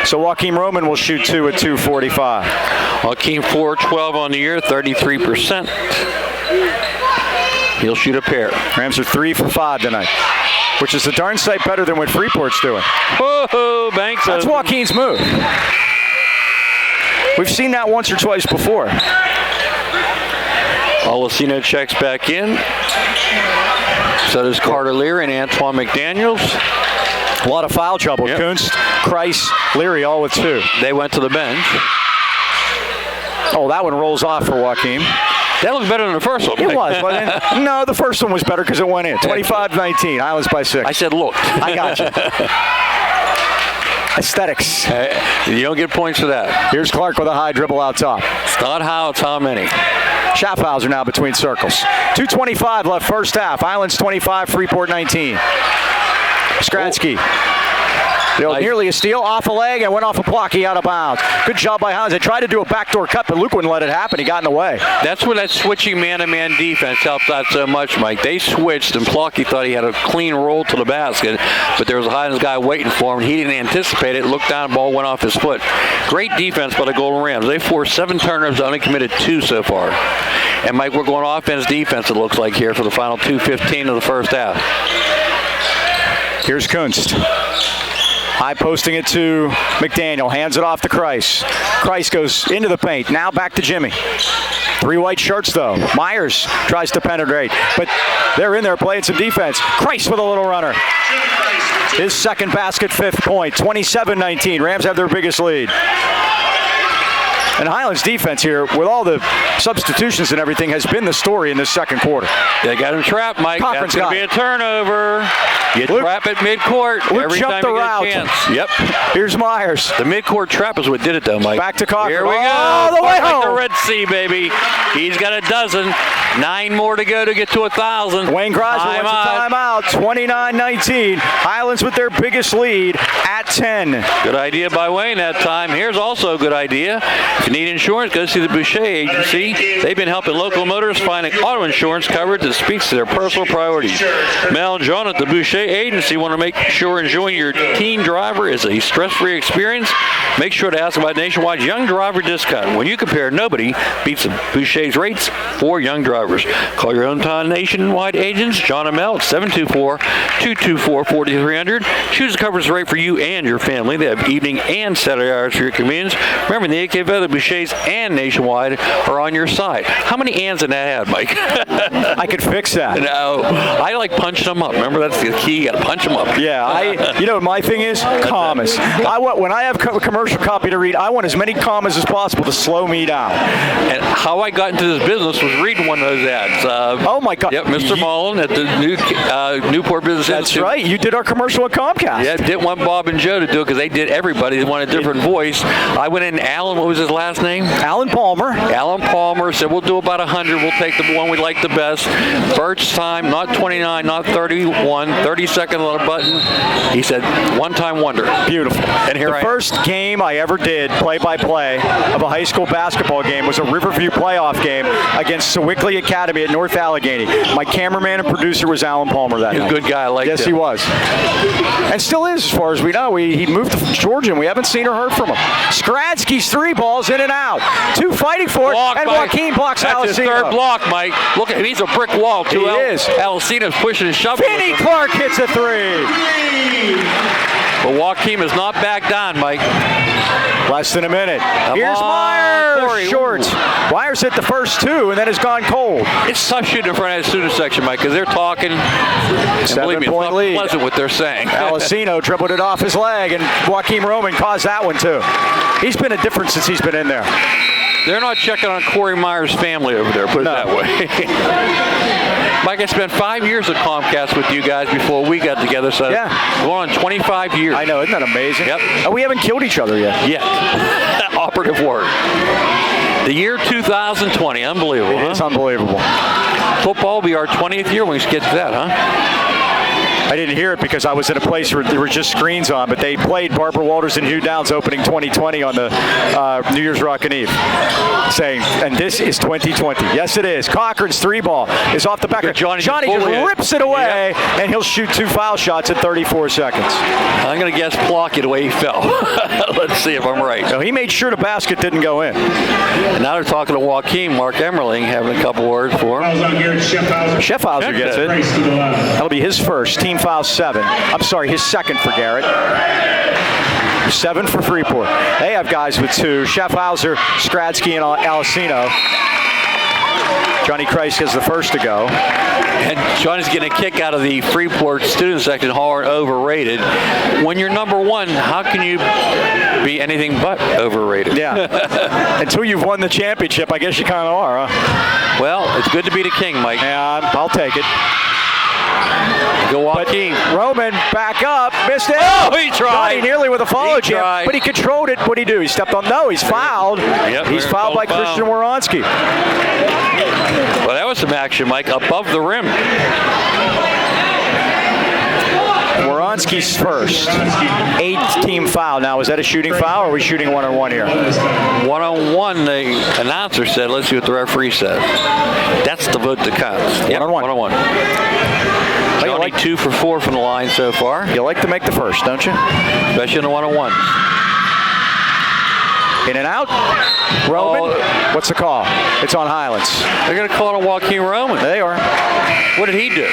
So Joaquin Roman will shoot 2 at 2:45. Joaquin 4-12 on the year, 33%. He'll shoot a pair. Rams are 3 for 5 tonight, which is a darn sight better than what Freeport's doing. Whoa, Banks. That's Joaquin's move. We've seen that once or twice before. Olesino checks back in. So does Carter Leary and Antoine McDaniels. A lot of foul trouble. Yep. Kunst, Christ, Leary all with 2. They went to the bench. Oh, that one rolls off for Joaquin. That looked better than the first one. It was. No, the first one was better because it went in. 25-19. Highlands by 6. I said look. I got you. Aesthetics. You don't get points for that. Here's Clark with a high dribble out top. It's not how, it's how many. Schaffhauser now between circles. 2:25 left first half. Highlands 25, Freeport 19. Skransky. Nearly a steal, off a leg, and went off a Plocky out of bounds. Good job by Highlands. They tried to do a backdoor cut, but Luke wouldn't let it happen. He got in the way. That's where that switching man-to-man defense helps out so much, Mike. They switched, and Plocky thought he had a clean roll to the basket, but there was a Highlands guy waiting for him, and he didn't anticipate it. Looked down, ball went off his foot. Great defense by the Golden Rams. They forced 7 turnovers, only committed 2 so far. And, Mike, we're going offense-defense, it looks like, here for the final 2:15 of the first half. Here's Kunst. High posting it to McDaniel. Hands it off to Christ. Christ goes into the paint. Now back to Jimmy. 3 white shirts, though. Myers tries to penetrate, but they're in there playing some defense. Christ with a little runner. His second basket, 5th point. 27-19. Rams have their biggest lead. And Highlands defense here, with all the substitutions and everything, has been the story in this second quarter. They got him trapped, Mike. Conference That's going to be a turnover. You trap at midcourt every time you get a chance. Yep. Here's Myers. The midcourt trap is what did it, though, Mike. Back to Cochran. Here we go. All the way home. Like the Red Sea, baby. He's got a dozen. 9 more to go to get to 1,000. Wayne Crosby wants a timeout. 29-19. Highlands with their biggest lead at 10. Good idea by Wayne that time. Here's also a good idea. If you need insurance, go see the Boucher Agency. They've been helping local motorists find auto insurance coverage that speaks to their personal priorities. Mel and John at the Boucher Agency want to make sure enjoying your teen driver is a stress-free experience. Make sure to ask about Nationwide's Young Driver Discount. When you compare, nobody beats the Boucher's rates for young drivers. Call your hometown Nationwide agents, John and Mel, at 724-224-4300. Choose the coverage right for you and your family. They have evening and Saturday hours for your convenience. Remember, the AK Feather, Bouchers, and Nationwide are on your side. How many ands in that ad, Mike? I could fix that. No, I like punching them up. Remember, that's the key. You got to punch them up. Yeah, you know what my thing is? Commas. When I have commercial copy to read, I want as many commas as possible to slow me down. And how I got into this business was reading one of those ads. Oh my God. Yep, Mr. Mullen at the Newport Business That's Institute. right. You did our commercial at Comcast. Yeah, didn't want Bob and Joe to do it because they did everybody. They wanted a different voice. I went in, Alan, what was his last name? Alan Palmer. Alan Palmer said, we'll do about 100. We'll take the one we like the best. Birch time, not 29, not 31, 30-second on a button. He said, one-time wonder. Beautiful. And here the first game I ever did, play-by-play, of a high school basketball game was a Riverview playoff game against Sewickley Academy at North Allegheny. My cameraman and producer was Alan Palmer that night. He's a good guy. I like Yes, him. he was. And still is, as far as we know. He moved to Georgia, and we haven't seen or heard from him. Skradsky's 3 balls in and out. 2 fighting for it, Block and by- Joaquin blocks That's Alessino. his third block, Mike. Look at him. He's a brick wall, too. He is. Alessino's pushing and shoving. Finney Clark hits a 3. But Joaquin is not back down, Mike. Less than a minute. Here's on, Myers. Corey. Short. Myers hit the first 2 and then has gone cold. It's tough shooting in front of that student section, Mike, because they're talking. And believe me, it's 7-point not lead. pleasant what they're saying. Alessino dribbled it off his leg, and Joaquin Roman caused that one too. He's been a difference since he's been in there. They're not checking on Corey Myers' family over there, put it that way. Mike, I spent 5 years at Comcast with you guys before we got together, so Yeah. going on 25 years. I know, isn't that amazing? Yep. And we haven't killed each other yet. Yeah. Operative word. The year 2020, unbelievable, It's huh? unbelievable. Football will be our 20th year when we get to that, huh? I didn't hear it because I was at a place where there were just screens on, but they played Barbara Walters and Hugh Downs opening 2020 on the New Year's Rockin' Eve, saying, and this is 2020. Yes, it is. Cochran's 3 ball is off the back. Johnny just rips it away, and he'll shoot 2 foul shots at 34 seconds. I'm going to guess Plocky the way he fell. Let's see if I'm right. So he made sure the basket didn't go in. And now they're talking to Joaquin, Mark Emmerling, having a couple words for him. Fouls on Garrett Schaffhauser. Schaffhauser gets it. Race to the left. That'll be his first. Team foul 7. I'm sorry, his second for Garrett. 7 for Freeport. They have guys with 2. Schaffhauser, Skradsky, and Alessino. Johnny Christ has the first to go. And Johnny's getting a kick out of the Freeport student section, hard overrated. When you're number 1, how can you be anything but overrated? Yeah. Until you've won the championship, I guess you kind of are, huh? Well, it's good to be the king, Mike. Yeah, I'll take it. Go Joaquin. Roman back up, missed it. Oh, he tried. Johnny nearly with a follow jam, tried. but he controlled it. What'd he do? He stepped on. No, he's fouled. Yep, He's they're fouled by called foul. Christian Woronski. Well, that was some action, Mike, above the rim. Woronski's first. 8th team foul. Now, is that a shooting foul, or are we shooting one-on-one here? One-on-one, the announcer said, let's see what the referee says. That's the vote that counts. Yep, One-on-one. One-on-one. Johnny 2 for 4 from the line so far, You like to make the first, don't you? especially in the one-on-one. In and out. Roman. What's the call? It's on Highlands. They're going to call it a Joaquin Roman. They are. What did he do?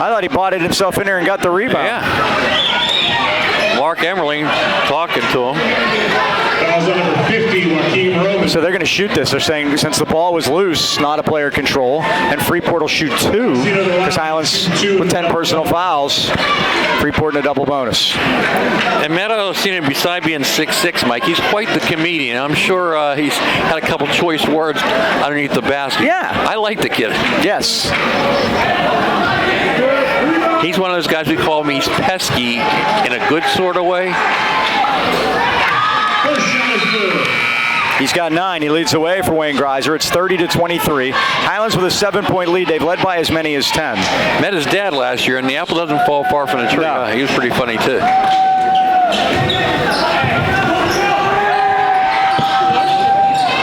I thought he botted himself in there and got the rebound. Yeah. Mark Emmerling talking to him. Fouls on number 50, Joaquin Roman. So they're going to shoot this. They're saying since the ball was loose, not a player control, and Freeport will shoot 2 because Highlands with 10 personal fouls. Freeport in a double bonus. And Matt Alessino, beside being 6'6", Mike, he's quite the comedian. I'm sure he's had a couple choice words underneath the basket. Yeah. I like the kid. Yes. He's one of those guys we call him, he's pesky in a good sort of way. First shot is good. He's got 9. He leads the way for Wayne Greiser. It's 30-23. Highlands with a 7-point lead. They've led by as many as 10. Met his dad last year, and the apple doesn't fall far from the tree. No. He was pretty funny, too.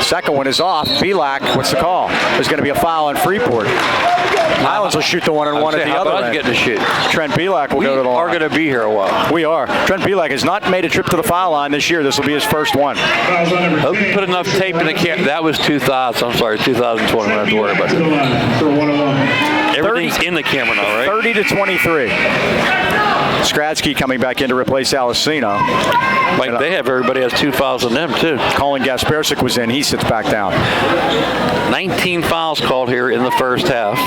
Second one is off. Belak, what's the call? There's going to be a foul on Freeport. Highlands will shoot the one-on-one at the How other about us end. getting to shoot? Trent Belak will We go to the are line. going to be here a while. We are. Trent Belak has not made a trip to the foul line this year. This will be his first one. Fouls on number Hope 10. you put enough tape in the camera. That was 2000. I'm sorry, 2020. I don't have to worry about To the that. left for 101. Everything's in the camera now, right? 30-23. Skradsky coming back in to replace Alessino. Like they have everybody has 2 fouls on them too. Colin Gaspersic was in. He sits back down. 19 fouls called here in the first half.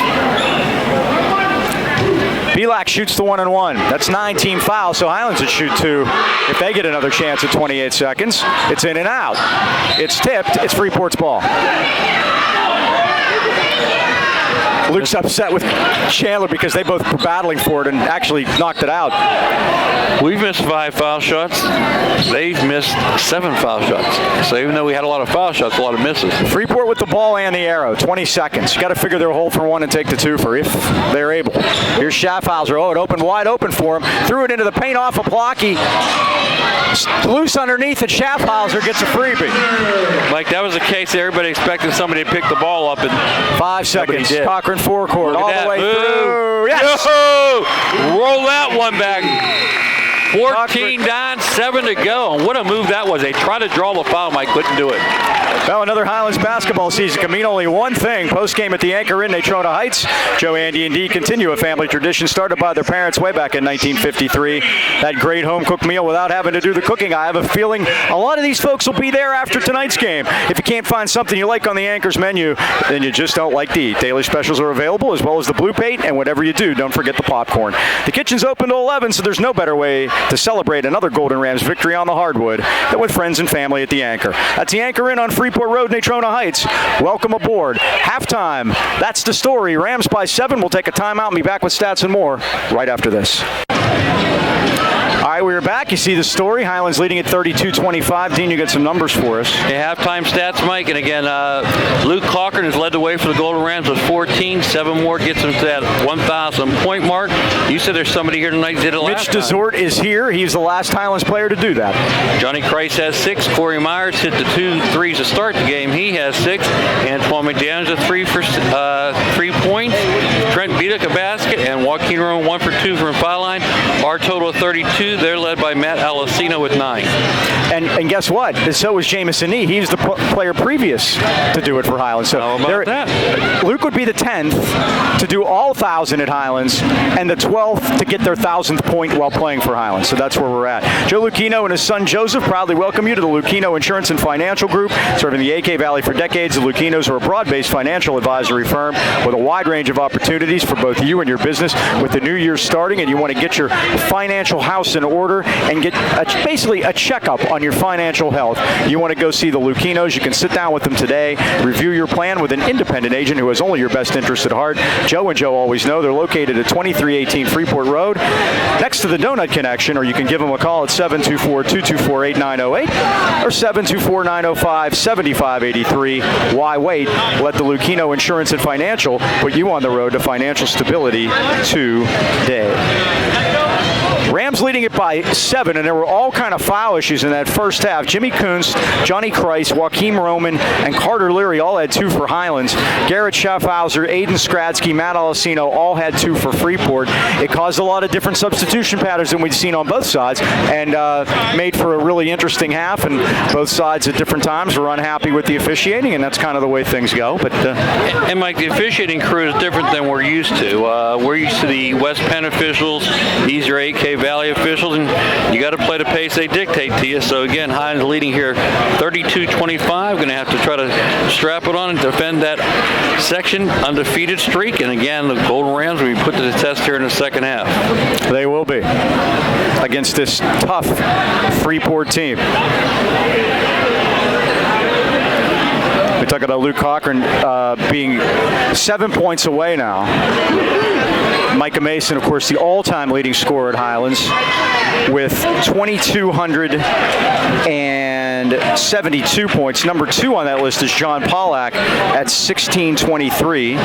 Pavlik shoots the 1-and-1. That's 9-team foul, so Highlands would shoot 2 if they get another chance at 28 seconds. It's in and out. It's tipped. It's Freeport's ball. Luke's upset with Chandler because they both were battling for it and actually knocked it out. We've missed 5 foul shots. They've missed 7 foul shots. So even though we had a lot of foul shots, a lot of misses. Freeport with the ball and the arrow. 20 seconds. You got to figure they'll hold for 1 and take the 2 for if they're able. Here's Schaffhauser. Oh, it opened wide open for him. Threw it into the paint off of Blocky. Loose underneath, and Schaffhauser gets a freebie. Like that was the case. Everybody expected somebody to pick the ball up, and 5 seconds. Cochran forecourt all the way Boo. through. Yes. Yo! Roll that one back. 14 down, 7 to go. And what a move that was. They tried to draw the foul, Mike couldn't do it. Well, another Highlands basketball season can mean only one thing. Post-game at the Anchor Inn, Natrona Heights. Joe, Andy, and Dee continue a family tradition started by their parents way back in 1953. That great home-cooked meal without having to do the cooking. I have a feeling a lot of these folks will be there after tonight's game. If you can't find something you like on the Anchor's menu, then you just don't like to eat. Daily specials are available, as well as the Blue Paint, and whatever you do, don't forget the popcorn. The kitchen's open till 11, so there's no better way to celebrate another Golden Rams victory on the hardwood than with friends and family at the Anchor. That's the Anchor Inn on Freeport Road, Natrona Heights. Welcome aboard. Halftime. That's the story. Rams by 7. We'll take a timeout and be back with stats and more right after this. All right, we're back. You see the story. Highlands leading at 32-25. Dean, you got some numbers for us. Yeah, halftime stats, Mike. And again, Luke Cochran has led the way for the Golden Rams with 14. 7 more gets him to that 1,000-point mark. You said there's somebody here tonight that did it last time. Mitch Desort is here. He's the last Highlands player to do that. Johnny Christ has 6. Corey Myers hit the 2 threes to start the game. He has 6. Antoine McDaniels a 3 for 3 points. Trent Vidic a basket. And Joaquin Rowan 1 for 2 from foul line. Our total of 32. They're led by Matt Alessino with 9. And guess what? So was Jamison Nee. He's the player previous to do it for Highlands. So how about that? Luke would be the 10th to do all 1,000 at Highlands and the 12th to get their 1,000th point while playing for Highlands. So that's where we're at. Joe Lucchino and his son Joseph proudly welcome you to the Lucchino Insurance and Financial Group. Serving the AK Valley for decades, the Lucchinos are a broad-based financial advisory firm with a wide range of opportunities for both you and your business. With the new year starting and you want to get your financial house in order and get basically a checkup on your financial health, you want to go see the Lucchinos. You can sit down with them today, review your plan with an independent agent who has only your best interest at heart. Joe and Joe always know. They're located at 2318 Freeport Road, next to the Donut Connection, or you can give them a call at 724-224-8908 or 724-905-7583. Why wait? Let the Lucchino Insurance and Financial put you on the road to financial stability today. Rams leading it by 7, and there were all kind of foul issues in that first half. Jimmy Kunst, Johnny Christ, Joaquin Roman, and Carter Leary all had 2 for Highlands. Garrett Schaffhauser, Aiden Skradsky, Matt Alessino all had 2 for Freeport. It caused a lot of different substitution patterns than we've seen on both sides, and made for a really interesting half, and both sides at different times were unhappy with the officiating, and that's kind of the way things go. But and Mike, the officiating crew is different than we're used to. We're used to the West Penn officials. These are AK Valley officials, and you got to play the pace they dictate to you. So again, Highlands leading here 32-25. Going to have to try to strap it on and defend that section undefeated streak. And again, the Golden Rams will be put to the test here in the second half. They will be against this tough Freeport team. We talk about Luke Cochran being 7 points away now. Micah Mason, of course, the all-time leading scorer at Highlands with 2,272 points. Number 2 on that list is John Pollack at 1,623.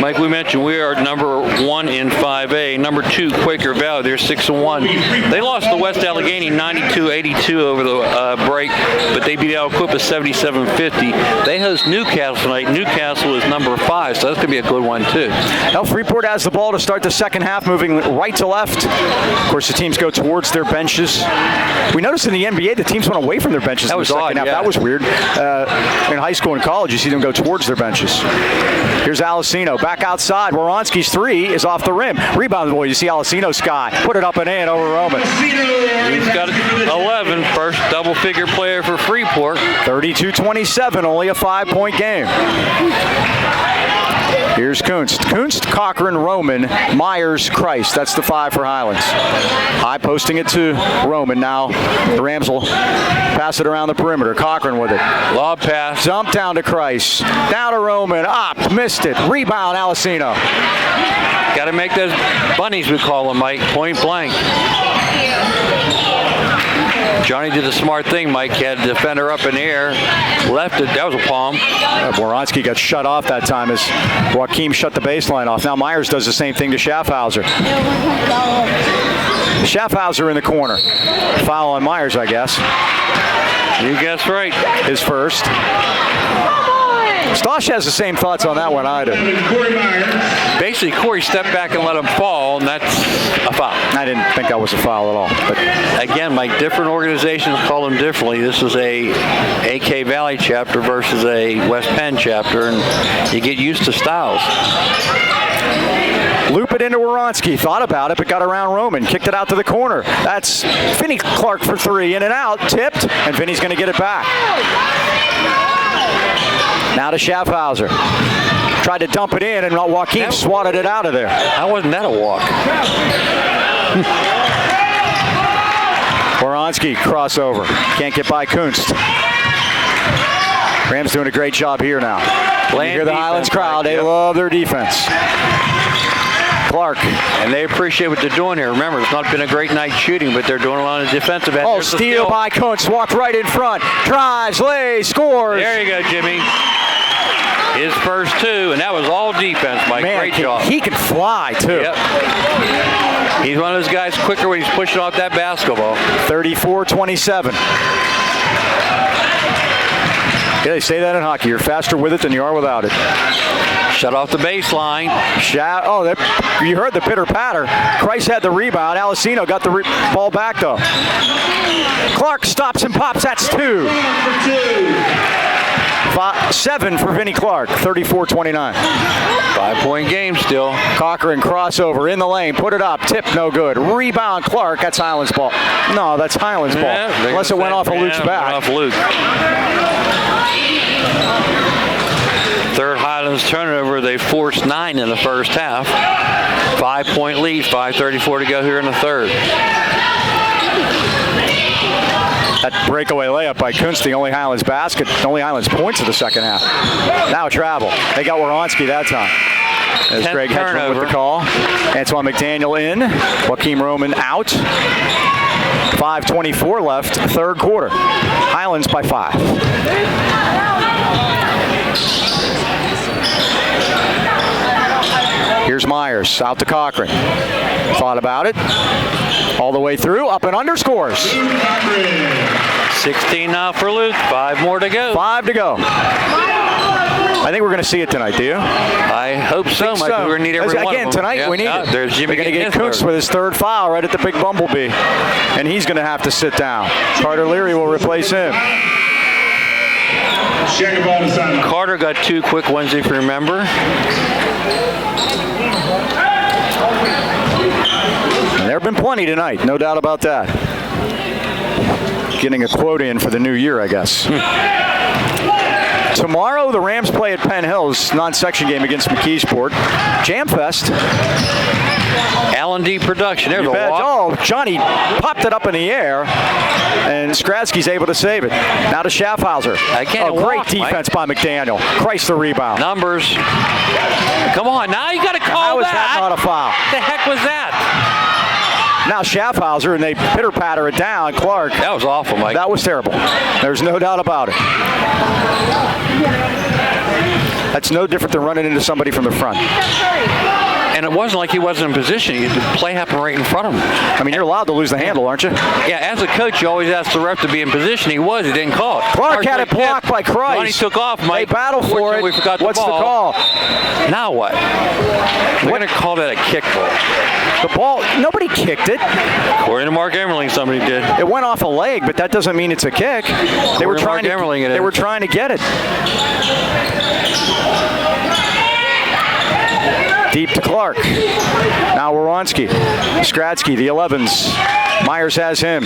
Mike, we mentioned we are number 1 in 5A. Number 2, Quaker Valley. They're 6-1. They lost to West Allegheny 92-82 over the break, but they beat Aliquippa 77-50. They host Newcastle tonight. Newcastle is number 5, so that's going to be a good one too. Now Freeport has the ball to start the second half, moving right to left. Of course, the teams go towards their benches. We noticed in the NBA the teams went away from their benches in the second half. Yeah. That was weird. In high school and college, you see them go towards their benches. Here's Alessino back outside. Woronski's 3 is off the rim. Rebound, boy. You see Alessino sky. Put it up and in over Roman. He's got 11, first double-figure player for Freeport. 32-27, only a 5-point game. Here's Kunst. Kunst, Cochran, Roman, Myers, Christ. That's the 5 for Highlands. High posting it to Roman. Now the Rams will pass it around the perimeter. Cochran with it. Lob pass. Jump down to Christ. Down to Roman. Up. Missed it. Rebound, Alessino. Got to make those bunnies, we call them, Mike. Point blank. Johnny did a smart thing, Mike. He had the defender up in the air, left it. That was a palm. Woronski got shut off that time as Joaquim shut the baseline off. Now Myers does the same thing to Schaffhauser. Schaffhauser in the corner. Foul on Myers, I guess. You guessed right. His first. Stosh has the same thoughts on that one I do. Basically, Corey stepped back and let him fall, and that's a foul. I didn't think that was a foul at all. But again, Mike, different organizations call them differently. This is a AK Valley chapter versus a West Penn chapter, and you get used to styles. Loop it into Woronski. Thought about it, but got around Roman. Kicked it out to the corner. That's Finney Clark for 3. In and out. Tipped, and Finney's going to get it back. Now to Schaffhauser. Tried to dump it in, and Joaquim swatted it out of there. How wasn't that a walk? Woronski, crossover. Can't get by Kunst. Rams doing a great job here now. You hear the Highlands crowd. They love their defense. Clark. And they appreciate what they're doing here. Remember, it's not been a great night shooting, but they're doing a lot of defensive end. Oh, steal by Kunst. Walked right in front. Drives, lays, scores. There you go, Jimmy. His first 2, and that was all defense, Mike. Man, great job. He can fly, too. Yep. He's one of those guys quicker when he's pushing off that basketball. 34-27. Yeah, they say that in hockey. You're faster with it than you are without it. Shut off the baseline. You heard the pitter-patter. Christ had the rebound. Alessino got the ball back, though. Clark stops and pops. That's 2. 7 for Vinnie Clark. 34-29. 5-point game still. Cochran crossover in the lane. Put it up. Tip no good. Rebound Clark. That's Highlands ball. No, that's Highlands ball. Unless it went off of Luke's back. Went off Luke. Third Highlands turnover. They forced 9 in the first half. 5-point lead. 5:34 to go here in the third. That breakaway layup by Kunst, the only Highlands basket, only Highlands points of the second half. Now travel. They got Woronski that time. As Greg Hedgeman with the call. Antoine McDaniel in. Joaquim Roman out. 5:24 left, third quarter. Highlands by 5. Here's Myers, out to Cochran. Thought about it. All the way through, up and under, scores. 16 now for Luke, 5 more to go. 5 to go. I think we're going to see it tonight, do you? I hope so, Mike. We're going to need every one again, of them. tonight we need it. There's Jimmy We're going to get Kunst with his 3rd foul right at the big bumblebee. And he's going to have to sit down. Carter Leary will replace him. Carter got 2 quick ones, if you remember. And there have been plenty tonight, no doubt about that. Getting a quote in for the new year, I guess. Tomorrow, the Rams play at Penn Hills, non-section game against McKeesport. Jam Fest. L&D production. There's a walk. Oh, Johnny popped it up in the air, and Skradsky's able to save it. Now to Schaffhauser. Again, great defense by McDaniel. Christ, the rebound. Numbers. Come on, now you got to call How was that not a foul? What the heck was that? Now Schaffhauser, and they pitter-patter it down. Clark. That was awful, Mike. That was terrible. There's no doubt about it. That's no different than running into somebody from the front. And it wasn't like he wasn't in position. The play happened right in front of him. I mean, you're allowed to lose the handle, aren't you? Yeah, as a coach, you always ask the ref to be in position. He was. He didn't call it. Clark had it blocked by Christ. Johnny took off, Mike. They battle for it. We forgot What's the ball. Now what? We're going to call that a kick ball. The ball, nobody kicked it. According to Mark Emmerling, somebody did. It went off a leg, but that doesn't mean it's a kick. They were trying to get it. Deep to Clark. Now Woronski. Skradsky, the 11s. Myers has him.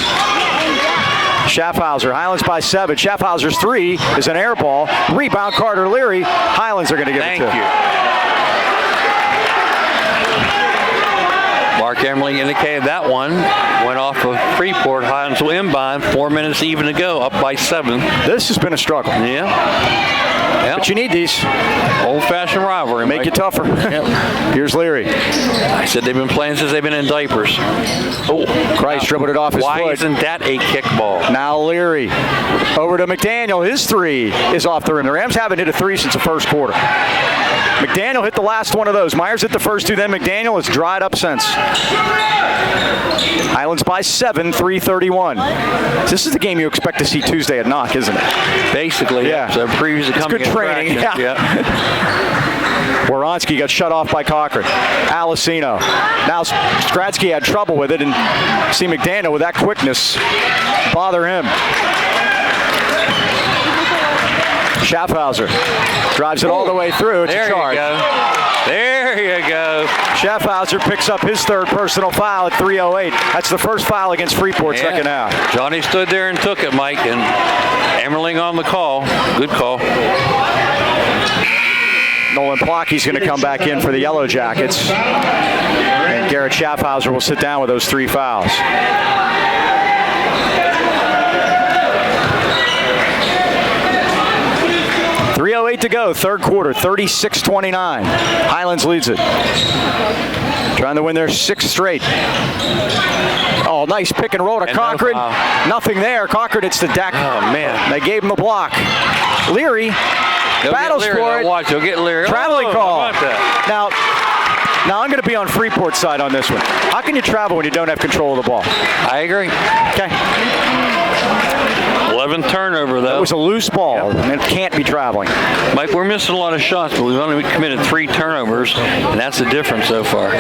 Schaffhauser, Highlands by 7. Schaffhauser's 3 is an air ball. Rebound Carter Leary. Highlands are going to give it to. Thank you. Mark Emmerling indicated that one went off of Freeport. Highlands will inbound. 4 minutes even to go, up by 7. This has been a struggle. Yeah. But you need these. Old-fashioned rivalry. Make you tougher. Yep. Here's Leary. I said they've been playing since they've been in diapers. Oh, Christ dribbled it off his foot. Why isn't that a kick ball? Now Leary. Over to McDaniel. His 3 is off the rim. The Rams haven't hit a 3 since the first quarter. McDaniel hit the last one of those. Myers hit the first 2, then McDaniel has dried up since. Highlands by 7, 3:31. This is the game you expect to see Tuesday at Knock, isn't it? Basically, yeah. So previews are coming. Good training. Yeah. Woronski got shut off by Cochran. Alessino. Now Skradsky had trouble with it, and see McDaniel with that quickness bother him. Schaffhauser drives it all the way through. It's a charge. There you go. Schaffhauser picks up his 3rd personal foul at 3:08. That's the first foul against Freeport, second half. Johnny stood there and took it, Mike, and Emmerling on the call. Good call. Nolan Plocky's going to come back in for the Yellow Jackets. And Garrett Schaffhauser will sit down with those 3 fouls. .308 to go, third quarter, 36-29. Highlands leads it. Trying to win their 6th straight. Oh, nice pick and roll to Cochran. Nothing there. Cochran hits the deck. Oh, man. They gave him the block. Leary battles for it. Watch, he'll get Leary. Traveling call. Now I'm going to be on Freeport's side on this one. How can you travel when you don't have control of the ball? I agree. Okay. 11th turnover, though. It was a loose ball, and it can't be traveling. Mike, we're missing a lot of shots, but we've only committed 3 turnovers, and that's the difference so far.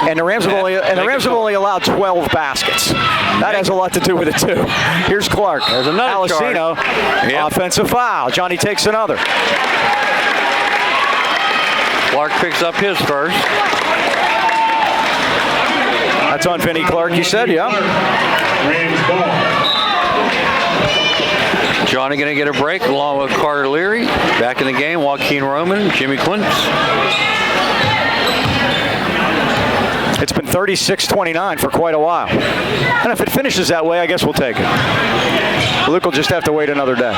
And the Rams have only allowed 12 baskets. That has a lot to do with it too. Here's Clark. There's another Alessino, offensive foul. Johnny takes another. Clark picks up his first. That's on Vinnie Clark, you said, yeah. Johnny going to get a break along with Carter Leary. Back in the game, Joaquin Roman, Jimmy Quince. It's been 36-29 for quite a while. And if it finishes that way, I guess we'll take it. Luke will just have to wait another day.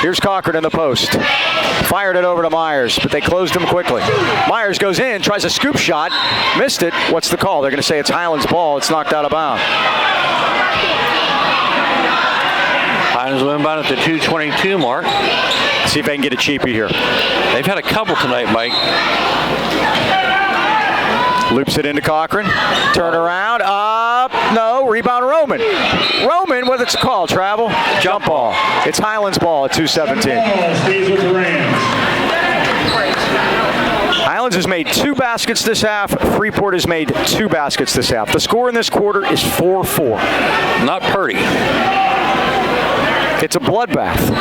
Here's Cochran in the post. Fired it over to Myers, but they closed him quickly. Myers goes in, tries a scoop shot, missed it. What's the call? They're going to say it's Highlands' ball. It's knocked out of bounds. Highlands will inbound at the 2:22 mark. See if they can get a cheapie here. They've had a couple tonight, Mike. Loops it into Cochran. Turn around. Up. No. Rebound Roman. Roman, what it's called? Travel? Jump ball. It's Highlands' ball at 2:17. Highlands has made 2 baskets this half. Freeport has made 2 baskets this half. The score in this quarter is 4-4. Not pretty. It's a bloodbath.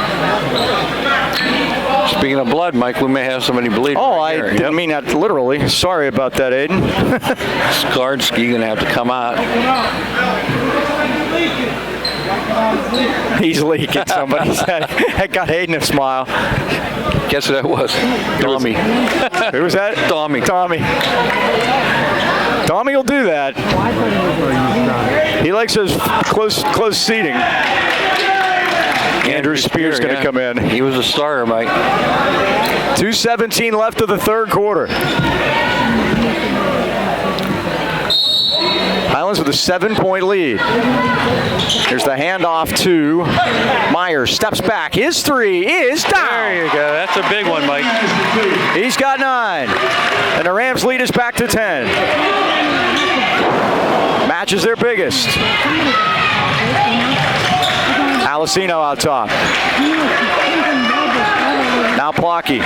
Speaking of blood, Mike, we may have somebody bleeding. Oh, right I here. didn't mean that literally. Sorry about that, Aiden. Skarsky going to have to come out. He's leaking. Somebody said. That got Aiden a smile. Guess who that was? Tommy. Who was that? Tommy. Tommy will do that. He likes those close seating. Andrew Spears going to come in. He was a starter, Mike. 2:17 left of the third quarter. Highlands with a 7-point lead. Here's the handoff to Myers. Steps back. His three is down. There you go. That's a big one, Mike. He's got 9. And the Rams lead is back to 10. Match is their biggest. Alessino out top. Now Plocky.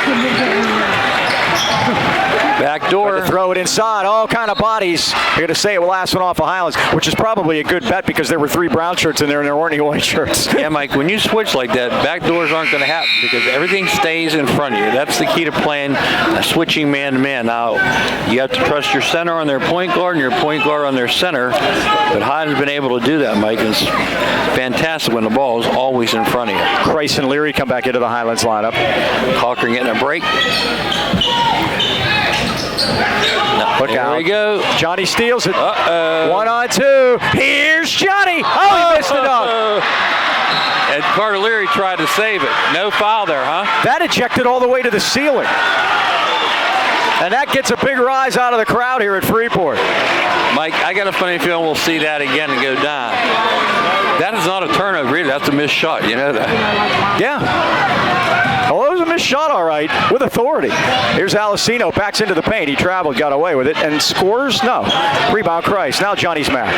Back door. Throw it inside. All kind of bodies. You're going to say it will last one off of Highlands, which is probably a good bet because there were 3 brown shirts in there and there weren't any white shirts. Yeah, Mike, when you switch like that, back doors aren't going to happen because everything stays in front of you. That's the key to playing switching man-to-man. Now, you have to trust your center on their point guard and your point guard on their center, but Highlands has been able to do that, Mike. It's fantastic when the ball is always in front of you. Christ and Leary come back into the Highlands lineup. Cochran getting a break. Look There out. we go. Johnny steals it. Uh-oh. 1 on 2. Here's Johnny. Oh, he missed it up. And Carter Leary tried to save it. No foul there, huh? That ejected all the way to the ceiling. And that gets a big rise out of the crowd here at Freeport. Mike, I got a funny feeling we'll see that again and go down. That is not a turnover either. That's a missed shot. You know that? Yeah. Oh, it was a missed shot, all right, with authority. Here's Alessino, backs into the paint. He traveled, got away with it, and scores? No. Rebound, Christ. Now Johnny's mad.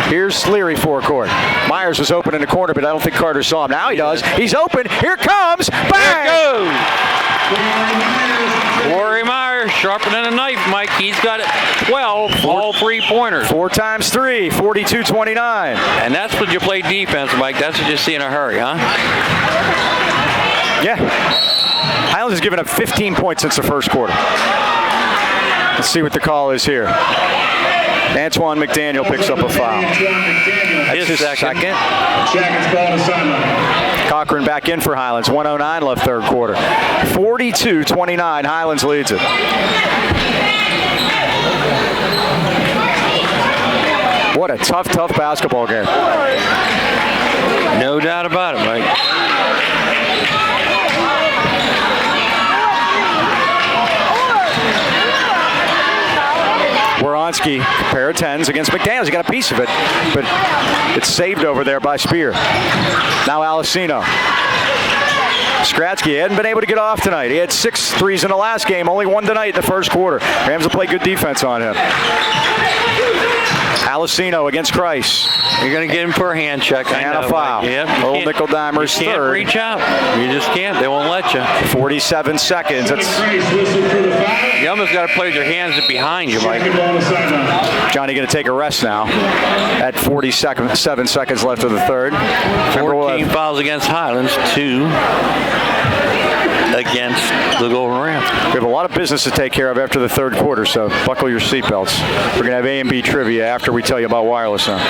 Here's Leary forecourt. Myers was open in the corner, but I don't think Carter saw him. Now he does. He's open. Here comes. Bang! There it goes. Corey Myers, sharpening a knife, Mike. He's got it 12, all 3-pointers. 4 times 3, 42-29. And that's when you play defense, Mike. That's what you see in a hurry, huh? Yeah. Highlands has given up 15 points since the first quarter. Let's see what the call is here. Antoine McDaniel picks up a foul. That's his second. Jackets ball assignment. Cochran back in for Highlands. 1:09 left third quarter. 42-29. Highlands leads it. What a tough basketball game. No doubt about it, Mike. Woronski, pair of 10s against McDaniels. He got a piece of it, but it's saved over there by Spear. Now Alessino. Skratsky hadn't been able to get off tonight. He had 6 threes in the last game, only 1 tonight in the first quarter. Rams will play good defense on him. Alessino against Christ. You're going to get him for a hand check. And a foul. Yep. Old nickel dimer's You can't third. reach out. You just can't. They won't let you. 47 seconds. That's You almost got to play with your hands behind you, Mike. Johnny going to take a rest now at 7 seconds left of the third. 14 fouls against Highlands, 2 against the Golden Ram. We have a lot of business to take care of after the third quarter, so buckle your seatbelts. We're going to have A and B trivia after we tell you about wireless now.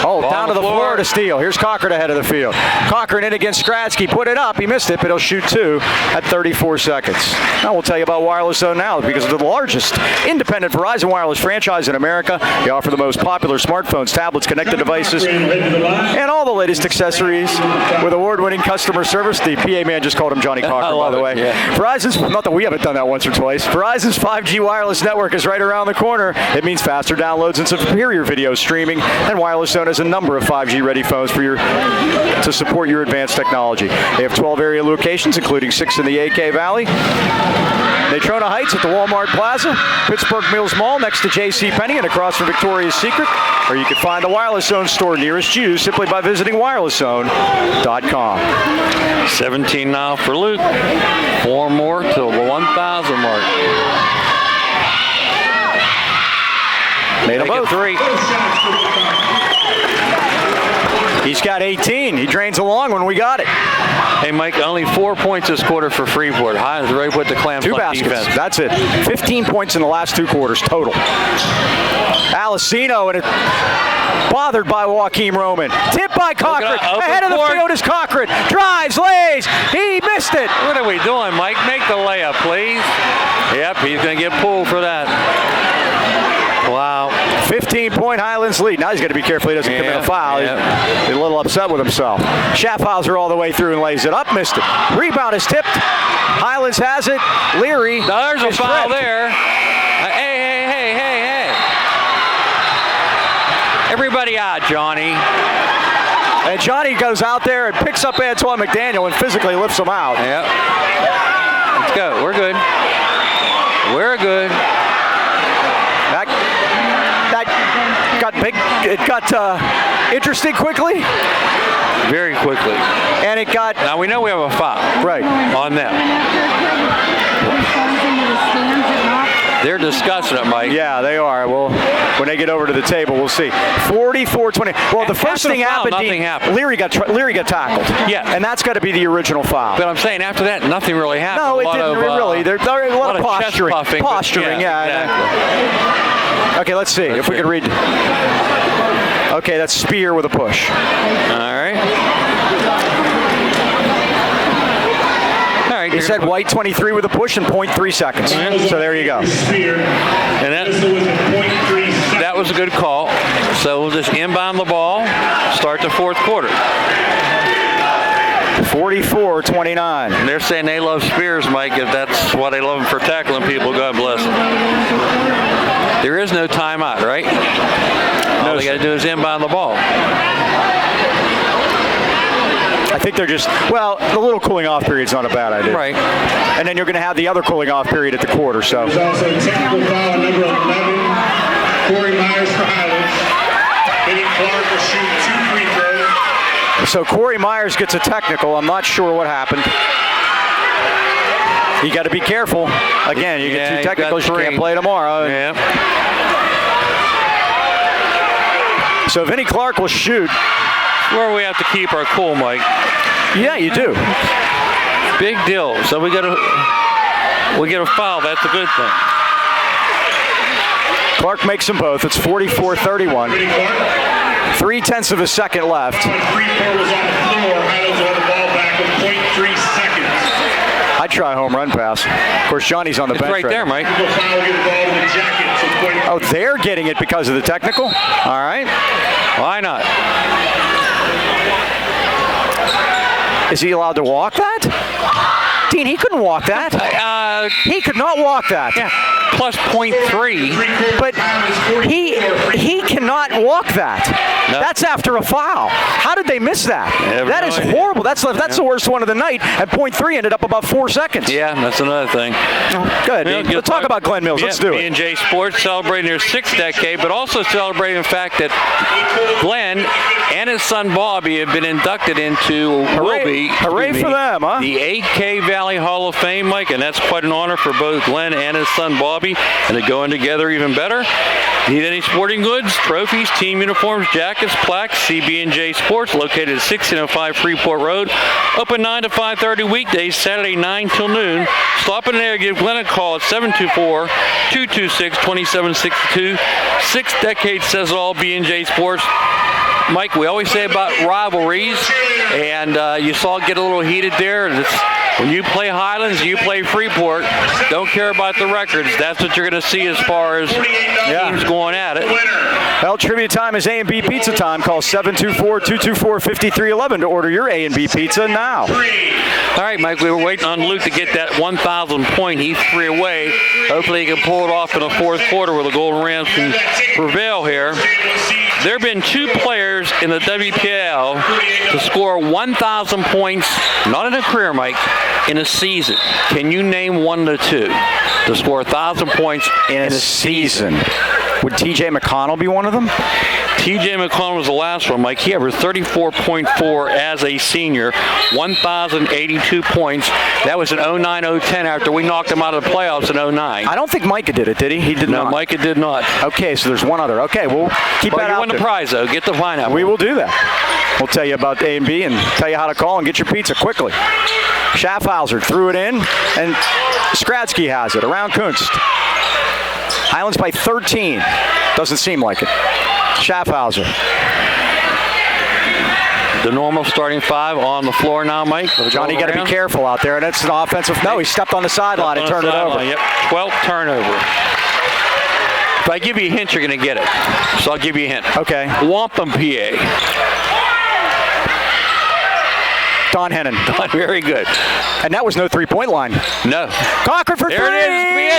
Oh, down to the floor to steal. Here's Cochran ahead of the field. Cochran in against Skratsky. Put it up. He missed it, but he'll shoot 2 at 34 seconds. Now we'll tell you about Wireless Zone now because they're the largest independent Verizon wireless franchise in America. They offer the most popular smartphones, tablets, connected devices, and all the latest accessories with award-winning customer service. The PA man just called him Johnny Cochran, by the way. Yeah. Verizon's, not that we haven't done that once or twice, Verizon's 5G wireless network is right around the corner. It means faster downloads and superior video streaming, and Wireless Zone has a number of 5G-ready phones for to support your advanced technology. They have 12 area locations, including 6 in the AK Valley. Natrona Heights at the Walmart Plaza, Pittsburgh Mills Mall next to J.C. Penney and across from Victoria's Secret, or you can find the Wireless Zone store nearest you simply by visiting wirelesszone.com. 17 now for Luke. 4 more till the 1,000 mark. Made them both. 3. He's got 18. He drains along when we got it. Hey, Mike, only 4 points this quarter for Freeport. Highlands ready to put the clamps 2 on baskets. defense. That's it. 15 points in the last 2 quarters total. Alessino and it bothered by Joaquim Roman. Tipped by Cochran. Ahead of the field is Cochran. Drives, lays. He missed it. What are we doing, Mike? Make the layup, please. Yep, he's going to get pulled for that. Wow. 15 15-point Highlands lead. Now he's got to be careful he doesn't commit a foul. Yeah. He's a little upset with himself. Schaffhauser all the way through and lays it up. Missed it. Rebound is tipped. Highlands has it. Leary. There's a foul tripped. there. Hey. Everybody out, Johnny. And Johnny goes out there and picks up Antoine McDaniel and physically lifts him out. Yep. Let's go. We're good. We're good. That got big. It got interesting quickly. Very quickly. And it got. Now we know we have a foul. Right. On them. They're discussing it, Mike. Yeah, they are. Well, when they get over to the table, we'll see. 44-20. Well, the first thing happened, nothing happened. Leary got tackled. Yeah. And that's got to be the original foul. But I'm saying after that, nothing really happened. No, it didn't really. There are a lot of posturing. Chest puffing, yeah. Exactly. Okay, let's see if we can read. Okay, that's Spear with a push. All right. He said White 23 with a push in 0.3 seconds. So there you go. And that was a good call. So we'll just inbound the ball, start the fourth quarter. 44-29. They're saying they love Spears, Mike. If that's why they love him for tackling people, God bless them. There is no timeout, right? All they got to do is inbound the ball. I think they're just, well, the little cooling off period's not a bad idea. Right. And then you're going to have the other cooling off period at the quarter, so. There's also a technical foul on number 11, Corey Myers for Highlands. Vinny Clark will shoot 2 free throws. So Corey Myers gets a technical. I'm not sure what happened. You got to be careful. Again, you get 2 technicals, you can't play tomorrow. Yeah. So Vinny Clark will shoot. Where we have to keep our cool, Mike. Yeah, you do. Big deal. So we get a foul. That's a good thing. Clark makes them both. It's 44-31. 0.3 of a second left. Freeport was on the floor. Highlands on the ball back with 0.3 seconds. I'd try a home run pass. Of course, Johnny's on the bench right there, Mike. Foul, get the ball to the jacket. Oh, they're getting it because of the technical? All right. Why not? Is he allowed to walk that? Dean, he couldn't walk that. He could not walk that. Yeah. Plus 0.3. But he cannot walk that. No. That's after a foul. How did they miss that? That is horrible. That's the worst one of the night. And 0.3 ended up about 4 seconds. Yeah, that's another thing. Good. Let's talk about Glenn Mills. Let's do it. B&J Sports celebrating their 6th decade, but also celebrating the fact that Glenn and his son Bobby have been inducted into Hooray for them, huh? the 8K Valley Hall of Fame, Mike, and that's quite an honor for both Glenn and his son Bobby, and they're going together even better. Need any sporting goods, trophies, team uniforms, jackets, plaques? CB&J Sports, located at 1605 Freeport Road. Open 9 to 5:30 weekdays, Saturday 9 till noon. Stop in there, give Glenn a call at 724-226-2762. 6 decades says all. B&J Sports. Mike, we always say about rivalries, and you saw it get a little heated there. When you play Highlands, you play Freeport. Don't care about the records. That's what you're going to see as far as teams going at it. Well, trivia time is A&B Pizza time. Call 724-224-5311 to order your A&B Pizza now. All right, Mike, we were waiting on Luke to get that 1,000 point. He's 3 away. Hopefully he can pull it off in the fourth quarter where the Golden Rams can prevail here. There have been 2 players in the WPL to score 1,000 points, not in a career, Mike, in a season. Can you name 1 to 2 to score 1,000 points in a season? Would T.J. McConnell be one of them? T.J. McConnell was the last one, Mike. He averaged 34.4 as a senior, 1,082 points. That was in 09-010 after we knocked him out of the playoffs in 09. I don't think Micah did it, did he? He did not. No, Micah did not. Okay, so there's one other. Okay, we'll keep that out. You won the prize, though. Get the pineapple. We will do that. We'll tell you about A&B and tell you how to call and get your pizza quickly. Schaffhauser threw it in, and Skradsky has it around Kunst. Highlands by 13. Doesn't seem like it. Schaffhauser. The normal starting 5 on the floor now, Mike. Johnny, got to be careful out there. That's an offensive. No, he stepped on the sideline and turned it over. Yep, 12th turnover. If I give you a hint, you're going to get it. So I'll give you a hint. Okay. Wampum, PA. Don Hennon. Very good. And that was no three-point line. No. Cochran for There three. it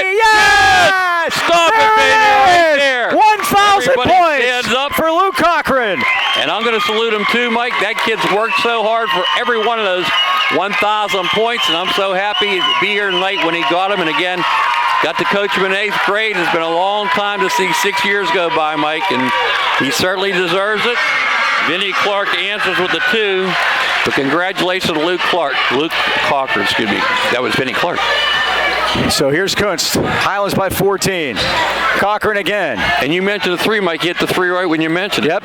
is. Yes! Stop it, There baby. Right there. 1,000 Everybody points stands up. for Luke Cochran. And I'm going to salute him too, Mike. That kid's worked so hard for every one of those 1,000 points, and I'm so happy to be here tonight when he got them. And again, got to coach him in 8th grade. It's been a long time to see 6 years go by, Mike, and he certainly deserves it. Vinny Clark answers with the 2. But congratulations to Luke Cochran, excuse me. That was Vinny Clark. So here's Kunst. Highlands by 14. Cochran again. And you mentioned the 3, Mike. You hit the 3 right when you mentioned it. Yep.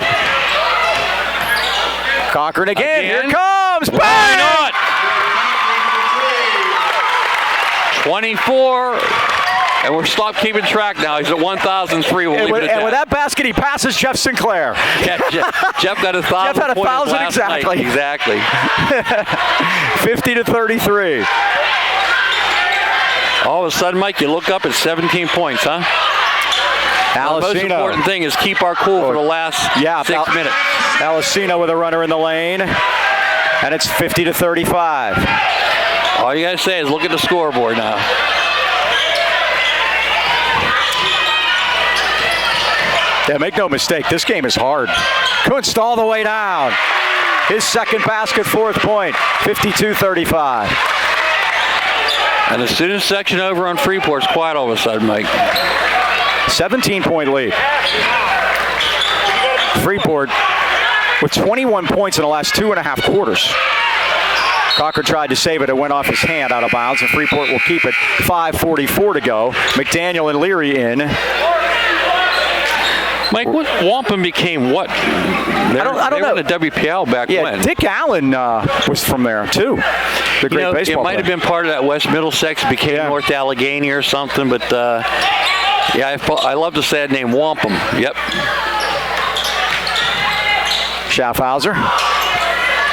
Cochran again. Here Again? comes. Why Bang! not? 24. And we're stopped keeping track now. He's at 1,003. We'll leave it at that. And with that basket, he passes Jeff Sinclair. Yeah, Jeff got 1,000 Jeff had 1,000 points last exactly. night. Exactly. 50-33. All of a sudden, Mike, you look up at 17 points, huh? The most important thing is keep our cool for the last 6 minutes. Alessino with a runner in the lane. And it's 50-35. All you got to say is look at the scoreboard now. Yeah, make no mistake, this game is hard. Kunst all the way down. His second basket, 4th point, 52-35. And the student section over on Freeport's quiet all of a sudden, Mike. 17-point lead. Freeport with 21 points in the last 2.5 quarters. Cochran tried to save it. It went off his hand out of bounds, and Freeport will keep it. 5:44 to go. McDaniel and Leary in. Mike, what Wampum became what? I don't know. The WPL back when. Dick Allen was from there too. The great baseball it might have been part of that West Middlesex, became North Allegheny or something, but I love the sad name Wampum. Yep. Schaffhauser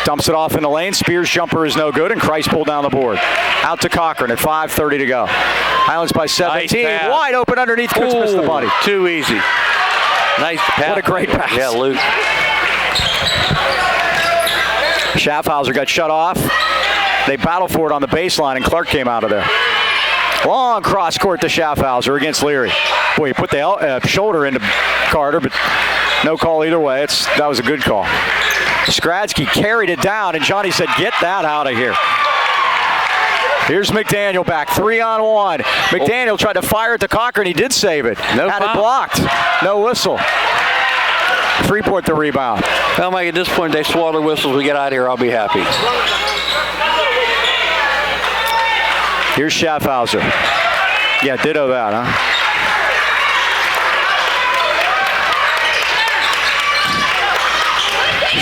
dumps it off in the lane. Spears' jumper is no good, and Christ pulled down the board. Out to Cochran at 5:30 to go. Highlands by 17. Nice Wide open underneath. Kunst missed the buddy. Too easy. Nice pass. What a great pass. Yeah, Luke. Schaffhauser got shut off. They battled for it on the baseline, and Clark came out of there. Long cross court to Schaffhauser against Leary. Boy, he put the shoulder into Carter, but no call either way. That was a good call. Skradsky carried it down, and Johnny said, get that out of here. Here's McDaniel back, 3-on-1. McDaniel tried to fire it to Cochran. He did save it. No Had foul. it blocked. No whistle. Freeport the rebound. Well, Mike, at this point, they swallow their whistles. We get out of here, I'll be happy. Here's Schaffhauser. Yeah, ditto that, huh?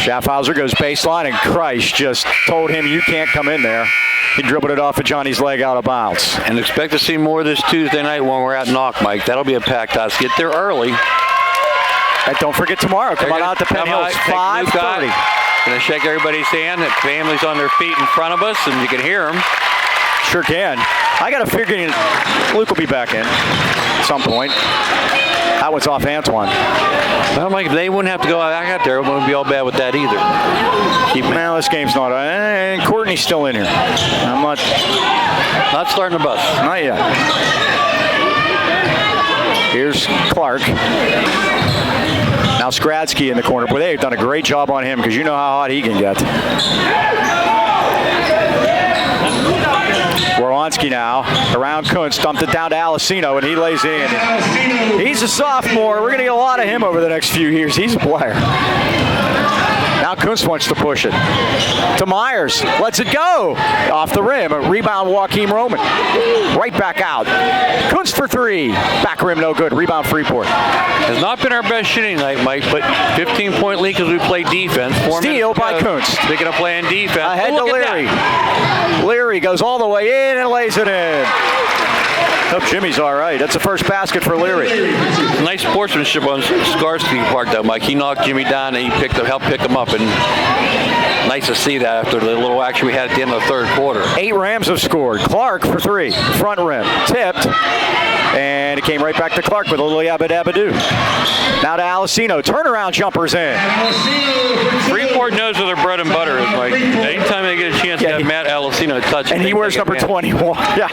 Schaffhauser goes baseline, and Christ just told him, you can't come in there. He dribbled it off of Johnny's leg out of bounds. And expect to see more this Tuesday night when we're at Knock, Mike. That'll be a packed house. Get there early. And don't forget tomorrow, come on out to Penn Hills, 5:30. Going to shake everybody's hand. The family's on their feet in front of us, and you can hear them. Sure can. I got to figure Luke will be back in at some point. That was off Antoine. Well, Mike, if they wouldn't have to go back out there, it wouldn't be all bad with that either. Now this game's not. And Courtney's still in here. I'm not starting the bus. Not yet. Here's Clark. Now Skradsky in the corner. Boy, they've done a great job on him because you know how hot he can get. Woronski now around Kunst, dumped it down to Alessino, and he lays in. He's a sophomore. We're going to get a lot of him over the next few years. He's a player. Now Kunst wants to push it to Myers. Lets it go. Off the rim. A rebound, Joaquim Roman. Right back out. Kunst for 3. Back rim, no good. Rebound, Freeport. Has not been our best shooting night, Mike, but 15-point lead because we played defense. Steal by Kunst. Speaking of playing defense. Ahead to Leary. Leary goes all the way in and lays it in. Hope Jimmy's all right. That's the first basket for Leary. Nice sportsmanship on Skarsky's part, though, Mike. He knocked Jimmy down and he helped pick him up. And nice to see that after the little action we had at the end of the third quarter. 8 Rams have scored. Clark for 3. Front rim. Tipped. And it came right back to Clark with a little yabba-dabba-doo. Now to Alessino. Turnaround jumpers in. Freeport knows where their bread and butter is, Mike. Anytime they get a chance to have Matt Alessino touch it. And he wears number 21. Yeah.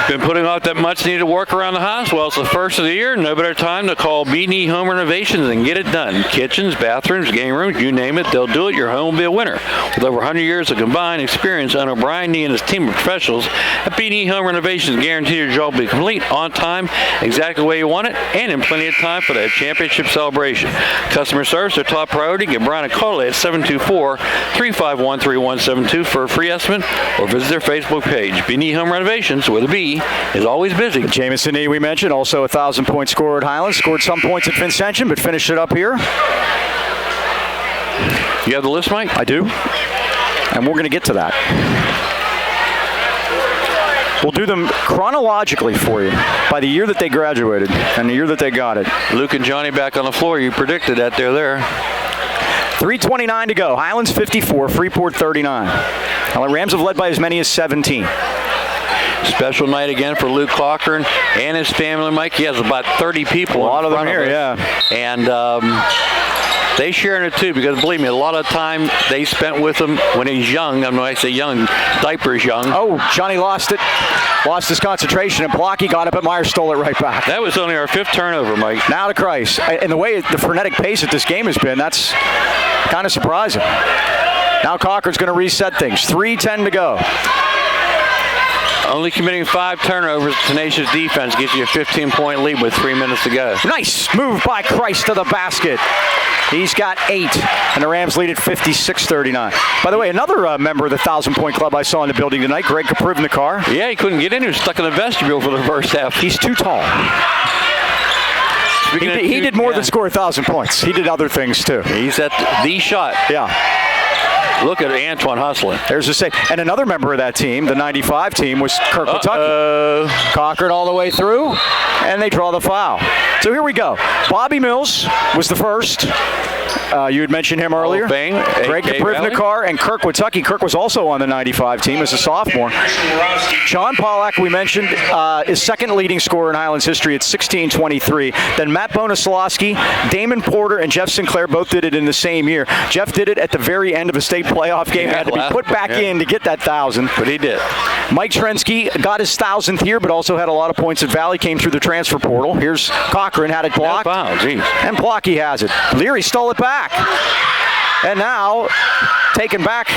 Been putting out that much-needed work around the house. Well, it's the first of the year. No better time to call B&E Home Renovations and get it done. Kitchens, bathrooms, game rooms, you name it, they'll do it. Your home will be a winner. With over 100 years of combined experience under Brian Nee and his team of professionals, at B&E Home Renovations guarantee your job will be complete, on time, exactly the way you want it, and in plenty of time for that championship celebration. Customer service, their top priority. Give Brian a call at 724-351-3172 for a free estimate or visit their Facebook page. B&E Home Renovations, with a B, is always busy. Jamison Nee, we mentioned, also a 1,000-point scorer at Highlands. Scored some points at Vincentian, but finished it up here. You have the list, Mike? I do. And we're going to get to that. We'll do them chronologically for you by the year that they graduated and the year that they got it. Luke and Johnny back on the floor. You predicted that they're there. 3:29 to go. Highlands 54, Freeport 39. Now, the Rams have led by as many as 17. Special night again for Luke Cochran and his family, Mike. He has about 30 people. A lot of them here, yeah. And they share in it too, because believe me, a lot of time they spent with him when he's young. I mean, when I say young, diapers young. Oh, Johnny lost it. Lost his concentration, and Blocky got up, but Myers stole it right back. That was only our 5th turnover, Mike. Now to Christ. And the way the frenetic pace that this game has been, that's kind of surprising. Now Cochran's going to reset things. 3:10 to go. Only committing 5 turnovers, tenacious defense gives you a 15-point lead with 3 minutes to go. Nice move by Christ to the basket. He's got 8, and the Rams lead at 56-39. By the way, another member of the 1,000-point club I saw in the building tonight, Greg Kaprivnikar. Yeah, he couldn't get in. He was stuck in the vestibule for the first half. He's too tall. He did more than score 1,000 points. He did other things, too. He's at the shot. Yeah. Look at Antoine hustling. There's a save. And another member of that team, the 95 team, was Kirk Kentucky. Cochran all the way through, and they draw the foul. So here we go. Bobby Mills was the first. You had mentioned him earlier. Greg Kaprivnikar and Kirk Kentucky. Kirk was also on the 95 team as a sophomore. Sean Pollack, we mentioned, is second leading scorer in Highlands history at 16-23. Then Matt Bonaslawski, Damon Porter, and Jeff Sinclair both did it in the same year. Jeff did it at the very end of a state playoff game. Had to be put back in to get that 1,000. But he did. Mike Trensky got his 1,000th here, but also had a lot of points at Valley, came through the transfer portal. Here's Cochran, had it blocked. And Blocky has it. Leary stole it back. And now, taken back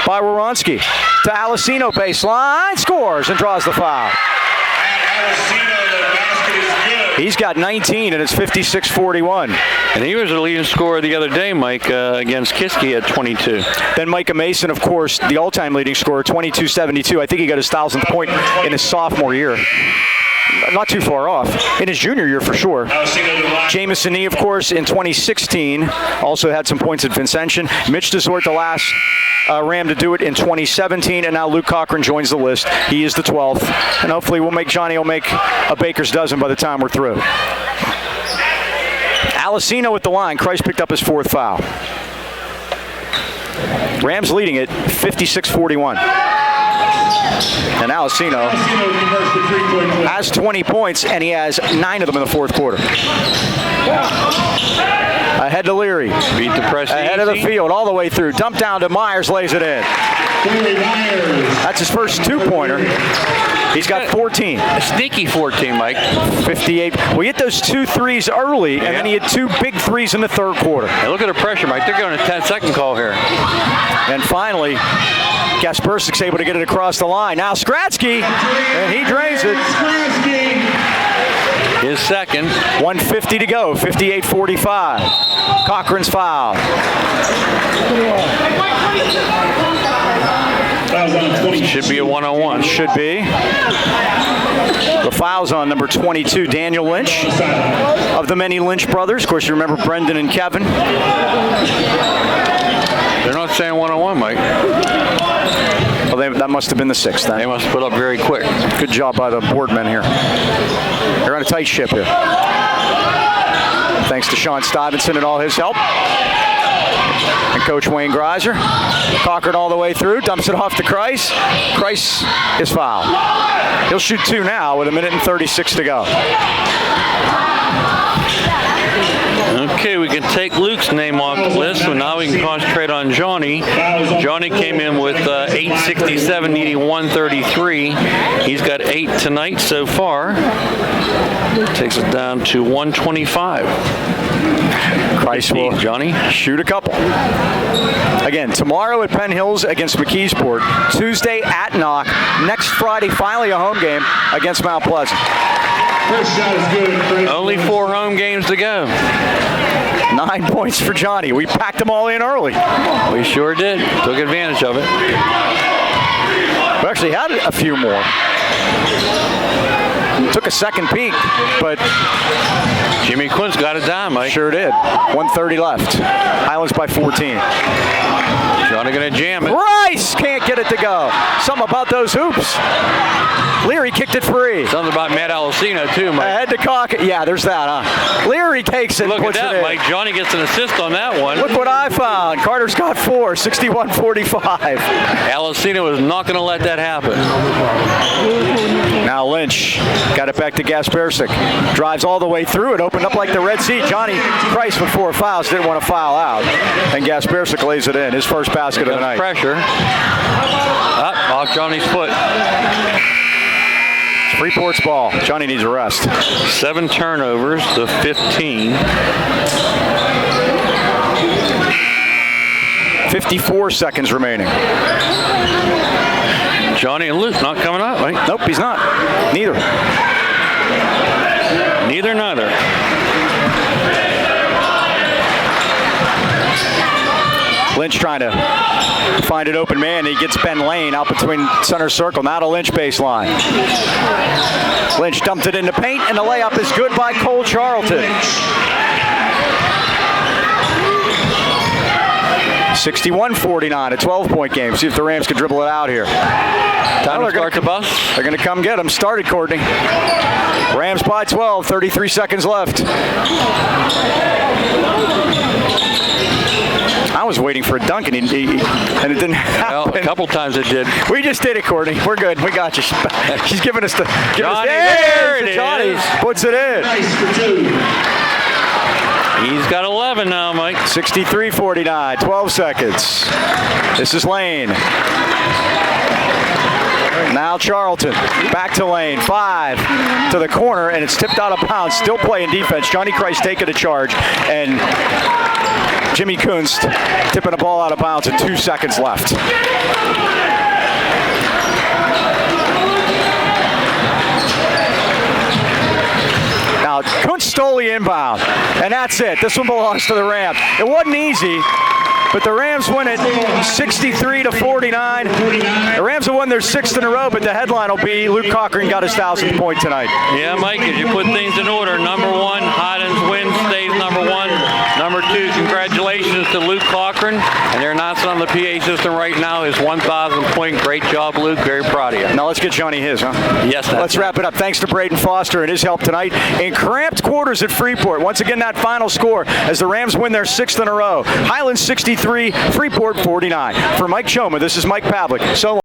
by Woronski to Alessino baseline, scores and draws the foul. He's got 19, and it's 56-41. And he was the leading scorer the other day, Mike, against Kiski at 22. Then Micah Mason, of course, the all-time leading scorer, 22-72. I think he got his 1,000th point in his sophomore year. Not too far off. In his junior year, for sure. Jamison Nee, of course, in 2016, also had some points at Vincentian. Mitch DeSort, the last Ram to do it in 2017, and now Luke Cochran joins the list. He is the 12th, and hopefully Johnny will make a baker's dozen by the time we're through. Alessino at the line. Christ picked up his 4th foul. Rams leading it 56-41. And Alessino has 20 points, and he has 9 of them in the 4th quarter. Ahead to Leary. Beat the press. Ahead of the field, all the way through. Dump down to Myers, lays it in. That's his first 2-pointer. He's got 14. A sneaky 14, Mike. 58. We hit those 2 threes early, and then he had 2 big threes in the 3rd quarter. And look at the pressure, Mike. They're going to 10-second call here. And finally, Gaspersik's able to get it across the line. Now Skratsky, and he drains it. His second. 1:50 to go, 58-45. Cochran's foul. Should be a one-on-one. Should be. The foul's on number 22, Daniel Lynch, of the many Lynch brothers. Of course, you remember Brendan and Kevin. They're not saying one-on-one, Mike. Well, That must have been the 6th then. They must put up very quick. Good job by the boardmen here. They're on a tight ship here. Thanks to Sean Stuyvesant and all his help. And Coach Wayne Greiser. Cochran all the way through, dumps it off to Kreis. Kreis is fouled. He'll shoot 2 now with 1:36 to go. Okay, we can take Luke's name off the list, so now we can concentrate on Johnny. Johnny came in with 867, needing 133. He's got 8 tonight so far. Takes it down to 125. Kreis will Johnny shoot a couple. Again, tomorrow at Penn Hills against McKeesport. Tuesday at Knock. Next Friday, finally a home game against Mount Pleasant. First shot is good. Only 4 home games to go. 9 points for Johnny. We packed them all in early. We sure did. Took advantage of it. We actually had a few more. Took a second peek, but Jimmy Quint's got it down, Mike. sure did. 1:30 left. Highlands by 14. Johnny gonna jam it. Rice can't get it to go. Something about those hoops. Leary kicked it free. Something about Matt Alessino too, Mike. Ahead to Cochran. Yeah, there's that, huh? Leary takes it and Look at puts it that, in. Mike. Johnny gets an assist on that one. Look what I found. Carter's got 4, 61-45. Alessino is not going to let that happen. Now Lynch got it back to Gaspersic. Drives all the way through it. Opened up like the Red Sea. Johnny Kreis with 4 fouls. Didn't want to foul out. And Gaspersic lays it in. His first basket of the night. Pressure. Up, off Johnny's foot. It's Freeport's ball. Johnny needs a rest. 7 turnovers to 15. 54 seconds remaining. Johnny and Luke not coming up, right? Nope, he's not. Neither. Neither. Lynch trying to find an open man. He gets Ben Lane out between center circle. Now to Lynch baseline. Lynch dumped it into paint, and the layup is good by Cole Charlton. 61-49, a 12-point game. See if the Rams can dribble it out here. Time to start the bus. They're going to come get him. Started, Courtney. Rams by 12, 33 seconds left. I was waiting for a dunk, and it didn't happen. Well, a couple times it did. We just did it, Courtney. We're good. We got you. She's giving us the... Johnny, there it Johnny is. puts it in. Nice for 2. He's got 11 now, Mike. 63-49, 12 seconds. This is Lane. Now Charlton, back to Lane, 5 to the corner, and it's tipped out of bounds. Still playing defense. Johnny Kreis taking a charge, and Jimmy Kunst tipping the ball out of bounds with 2 seconds left. Now, Kunst stole the inbound, and that's it. This one belongs to the Rams. It wasn't easy, but the Rams win it 63-49. The Rams have won their 6th in a row, but the headline will be Luke Cochran got his 1,000th point tonight. Yeah, Mike, as you put things in order, number 1, Highlands wins, stays number 1. Number 2, congratulations to Luke Cochran, and they're announcing on the PA system right now his 1,000 point. Great job, Luke. Very proud of you. Now let's get Johnny his, huh? Yes, that's Let's wrap it up. Thanks to Braden Foster and his help tonight. In cramped quarters at Freeport. Once again, that final score as the Rams win their 6th in a row. Highlands 63, Freeport 49. For Mike Choma, this is Mike Pavlik. So long.